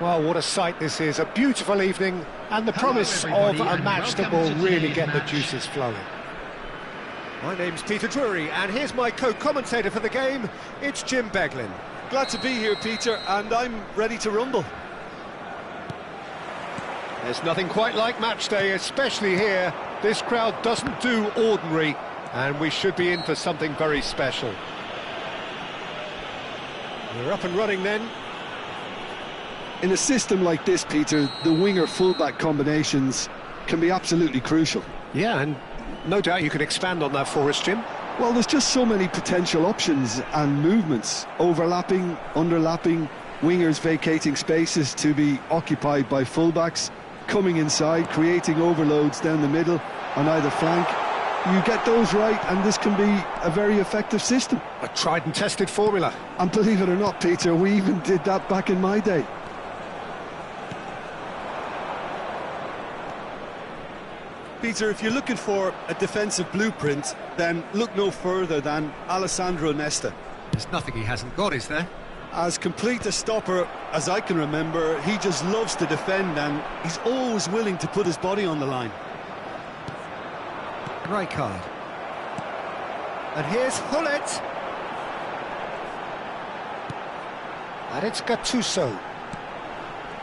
Well, what a sight this is, a beautiful evening, and the promise of a match that will really get the juices flowing. My name's Peter Drury, and here's my co-commentator for the game, it's Jim Beglin. Glad to be here, Peter, and I'm ready to rumble. There's nothing quite like match day, especially here. This crowd doesn't do ordinary, and we should be in for something very special. We're up and running then. In a system like this, Peter, the winger-fullback combinations can be absolutely crucial. Yeah, and no doubt you can expand on that for us, Jim. Well, there's just so many potential options and movements, overlapping, underlapping, wingers vacating spaces to be occupied by fullbacks, coming inside, creating overloads down the middle on either flank. You get those right and this can be a very effective system. A tried and tested formula. And believe it or not, Peter, we even did that back in my day. Peter, if you're looking for a defensive blueprint, then look no further than Alessandro Nesta. There's nothing he hasn't got, is there? As complete a stopper as I can remember, he just loves to defend and he's always willing to put his body on the line. Rijkaard. And here's Hullet. And it's Gattuso.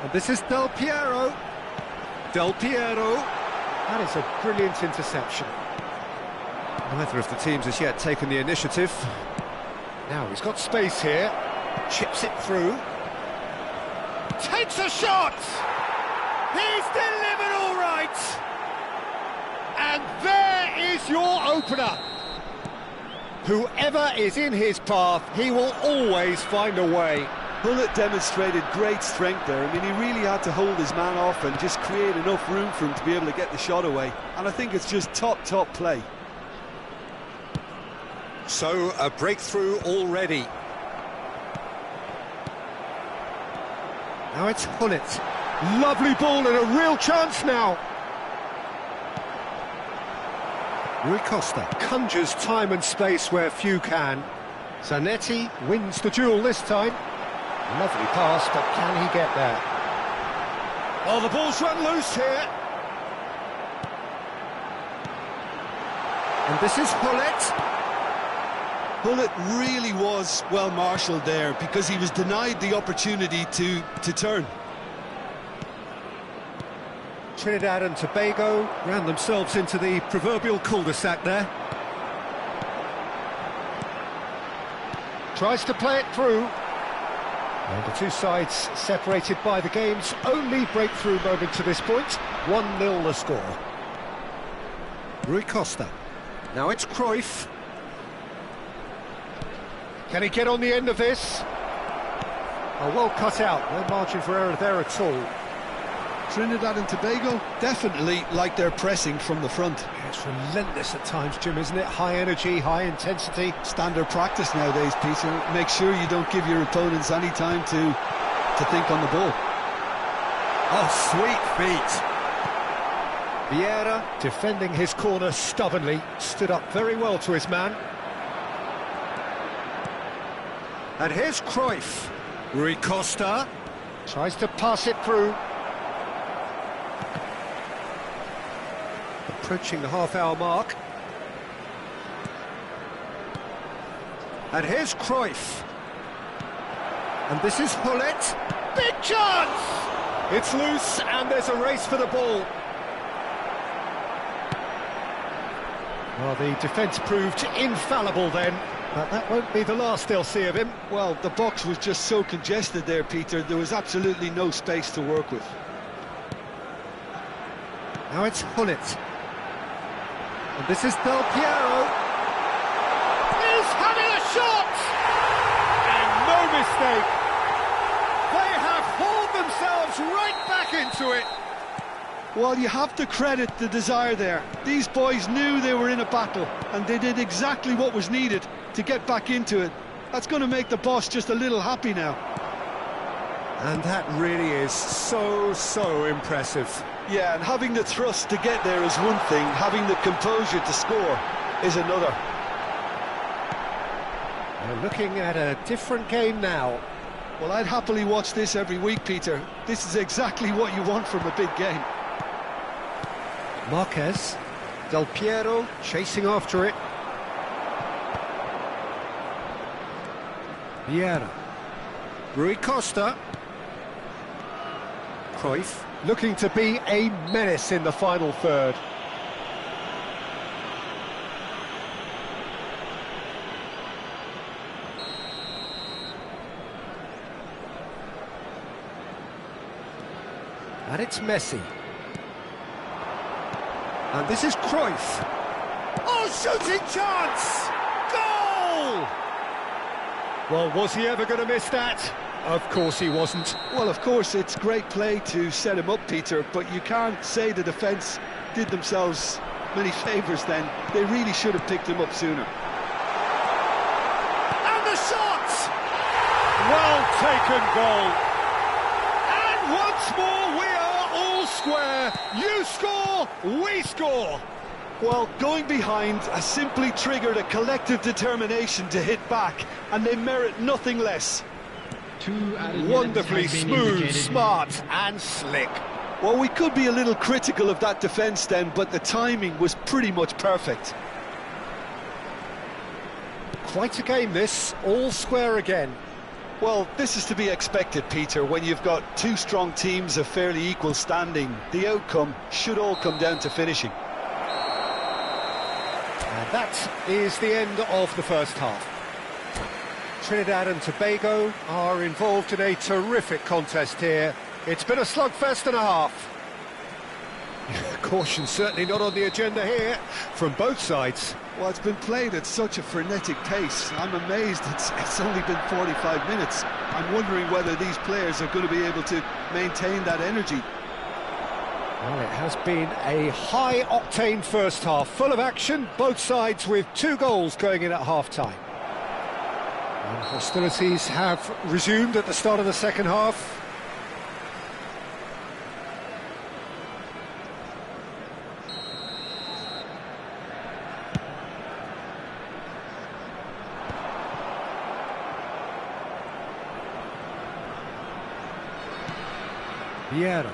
And this is Del Piero. Del Piero. That is a brilliant interception. Neither of the teams has yet taken the initiative. Now he's got space here. Chips it through. Takes a shot! He's delivered all right! And there is your opener. Whoever is in his path, he will always find a way. Hullet demonstrated great strength there. I mean, he really had to hold his man off and just create enough room for him to be able to get the shot away. And I think it's just top play. So, a breakthrough already. Now it's Hullet. Lovely ball and a real chance now. Rui Costa conjures time and space where few can. Zanetti wins the duel this time. Lovely pass, but can he get there? Oh, the ball's run loose here. And this is Hullet. Hullet really was well marshalled there because he was denied the opportunity to turn. Trinidad and Tobago ran themselves into the proverbial cul-de-sac there. Tries to play it through. And the two sides separated by the game's only breakthrough moment to this point. 1-0 the score. Rui Costa. Now it's Cruyff. Can he get on the end of this? Oh, well cut out. No margin for error there at all. Trinidad and Tobago definitely like their pressing from the front. Yeah, it's relentless at times, Jim, isn't it? High energy, high intensity. Standard practice nowadays, Peter. Make sure you don't give your opponents any time to think on the ball. Oh, sweet feet. Vieira, defending his corner stubbornly, stood up very well to his man. And here's Cruyff. Rui Costa. Tries to pass it through. Approaching the half-hour mark. And here's Cruyff. And this is Hullet. Big chance! It's loose and there's a race for the ball. Well, the defence proved infallible then, but that won't be the last they'll see of him. Well, the box was just so congested there, Peter. There was absolutely no space to work with. Now it's Hullet. And this is Del Piero. He's having a shot! And no mistake. They have hauled themselves right back into it. Well, you have to credit the desire there. These boys knew they were in a battle, and they did exactly what was needed to get back into it. That's going to make the boss just a little happy now. And that really is so impressive. Yeah, and having the thrust to get there is one thing, having the composure to score is another. We're looking at a different game now. Well, I'd happily watch this every week, Peter. This is exactly what you want from a big game. Marquez, Del Piero chasing after it. Vieira, Rui Costa. Cruyff looking to be a menace in the final third. And it's Messi. And this is Cruyff. Oh, shooting chance! Goal! Well, was he ever going to miss that? Of course he wasn't. Well, of course, it's great play to set him up, Peter, but you can't say the defence did themselves many favours then. They really should have picked him up sooner. And the shot! Well taken goal. And once more we are all square. You score, we score. Well, going behind has simply triggered a collective determination to hit back, and they merit nothing less. Wonderfully smooth, smart and slick. Well, we could be a little critical of that defence then, but the timing was pretty much perfect. Quite a game this, all square again. Well, this is to be expected, Peter, when you've got two strong teams of fairly equal standing. The outcome should all come down to finishing. And that is the end of the first half. Trinidad and Tobago are involved in a terrific contest here. It's been a slugfest and a half. Caution certainly not on the agenda here from both sides. Well, it's been played at such a frenetic pace. I'm amazed it's only been 45 minutes. I'm wondering whether these players are going to be able to maintain that energy. Well, it has been a high-octane first half, full of action, both sides with 2 goals going in at half-time. And hostilities have resumed at the start of the second half. Vieira.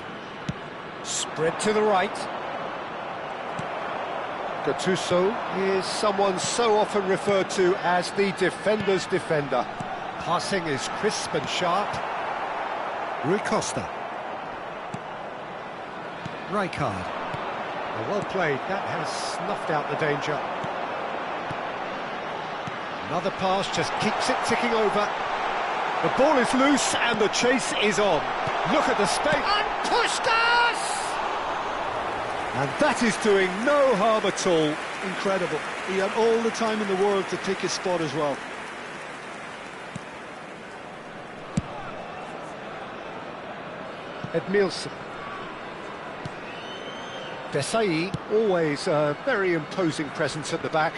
Spread to the right. Gattuso is someone so often referred to as the defender's defender. Passing is crisp and sharp. Rui Costa. Rijkaard. Well played, that has snuffed out the danger. Another pass just keeps it ticking over. The ball is loose and the chase is on. Look at the space. And Puskás! And that is doing no harm at all. Incredible. He had all the time in the world to pick his spot as well. Edmilson. Desai, always a very imposing presence at the back.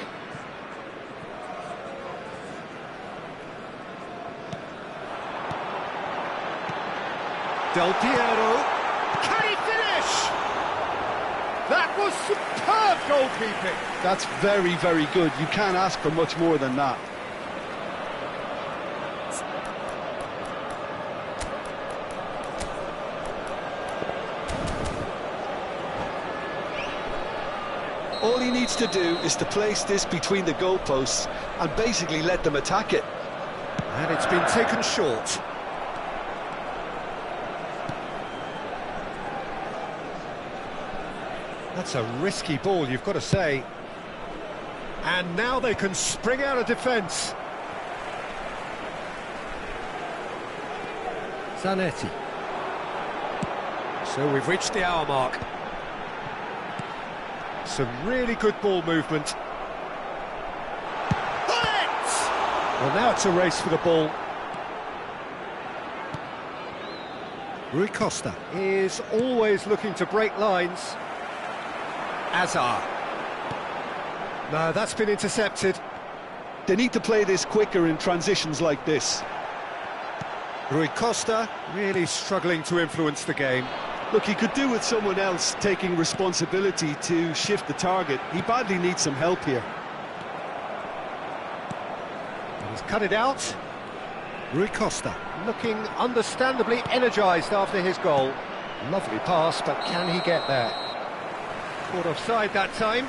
Del Piero. Can he finish? That was superb goalkeeping. That's very, very good. You can't ask for much more than that. All he needs to do is to place this between the goalposts and basically let them attack it. And it's been taken short. That's a risky ball, you've got to say. And now they can spring out of defence. Zanetti. So we've reached the hour mark. Some really good ball movement. Well, now it's a race for the ball. Rui Costa is always looking to break lines. Azar. No, that's been intercepted. They need to play this quicker in transitions like this. Rui Costa really struggling to influence the game. Look, he could do with someone else taking responsibility to shift the target. He badly needs some help here. And he's cut it out. Rui Costa, looking understandably energised after his goal. Lovely pass, but can he get there? Caught offside that time.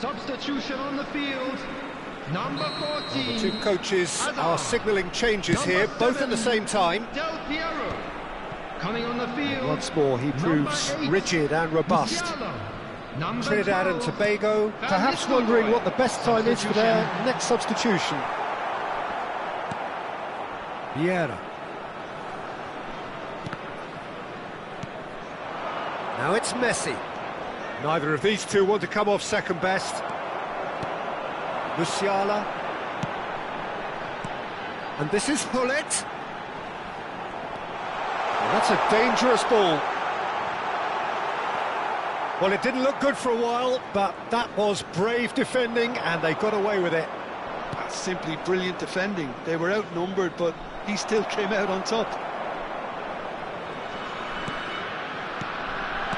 Substitution on the field. Number 14. The two coaches are signalling changes here, both at the same time. Del Piero. Coming on the field. Once more, he proves 8, rigid and robust. Trinidad and Tobago, perhaps wondering what the best time is for their next substitution. Vieira. Now it's Messi. Neither of these two want to come off second best. Musiala. And this is Hullet. Well, that's a dangerous ball. Well, it didn't look good for a while, but that was brave defending, and they got away with it. That's simply brilliant defending. They were outnumbered, but he still came out on top.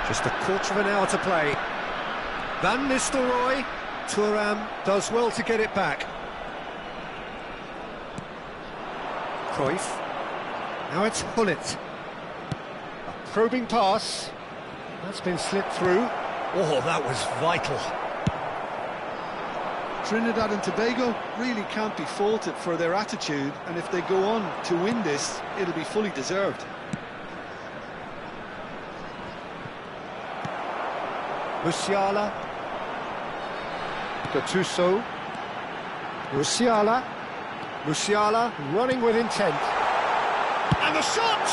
Just a quarter of an hour to play. Van Nistelrooy. Thuram does well to get it back. Cruyff. Now it's Hullet. A probing pass. That's been slipped through. Oh, that was vital. Trinidad and Tobago really can't be faulted for their attitude, and if they go on to win this, it'll be fully deserved. Musiala. Gattuso. Musiala. Musiala running with intent. And the shot!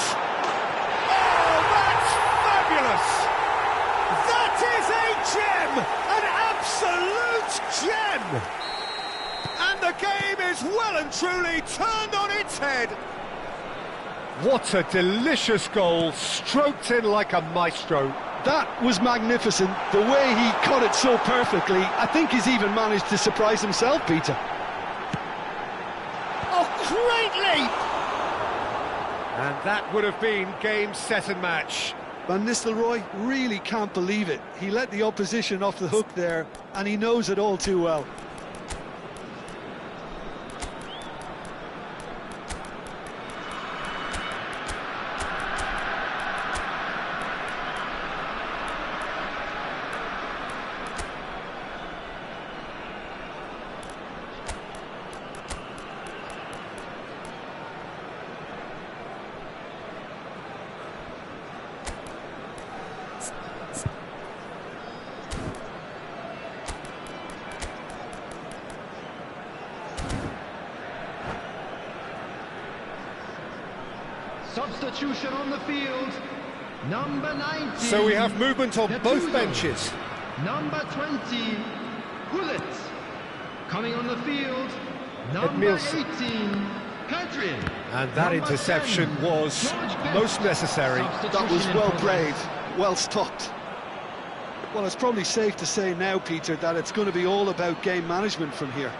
Oh, that's fabulous! That is a gem! An absolute gem! And the game is well and truly turned on its head. What a delicious goal, stroked in like a maestro. That was magnificent, the way he cut it so perfectly. I think he's even managed to surprise himself, Peter. Oh, great leap! And that would have been game, set and match. Van Nistelrooy really can't believe it. He let the opposition off the hook there, and he knows it all too well. Substitution on the field. Number 19. So we have movement on both benches. Number 20, Hullet. Coming on the field. Number Edmilson. 18, Country. And that Number interception 10, was George Best. most necessary. That was well played, well stopped. Well, it's probably safe to say now, Peter, that it's going to be all about game management from here.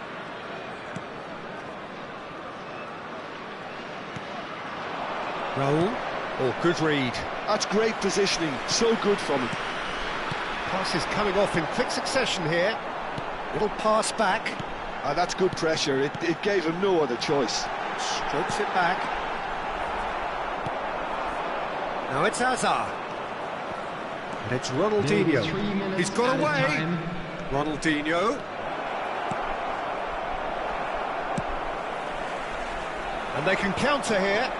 Raul. Oh, good read. That's great positioning, so good from him. Pass is coming off in quick succession here. Little pass back. That's good pressure, it gave him no other choice. Strokes it back. Now it's Hazard. And it's Ronaldinho. He's got away. Ronaldinho. And they can counter here.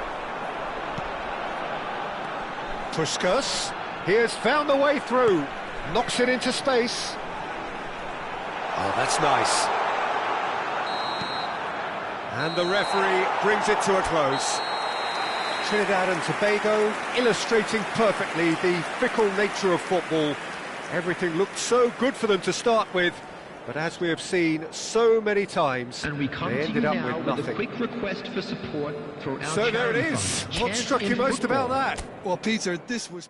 Puskas. He has found the way through. Knocks it into space. Oh, that's nice. And the referee brings it to a close. Trinidad and Tobago illustrating perfectly the fickle nature of football. Everything looked so good for them to start with, But as we have seen so many times, And we come they to you ended up now with with a nothing. quick request for support for our So there it charity is. fund, What Chance struck you in most Football. about that? Well, Peter, this was...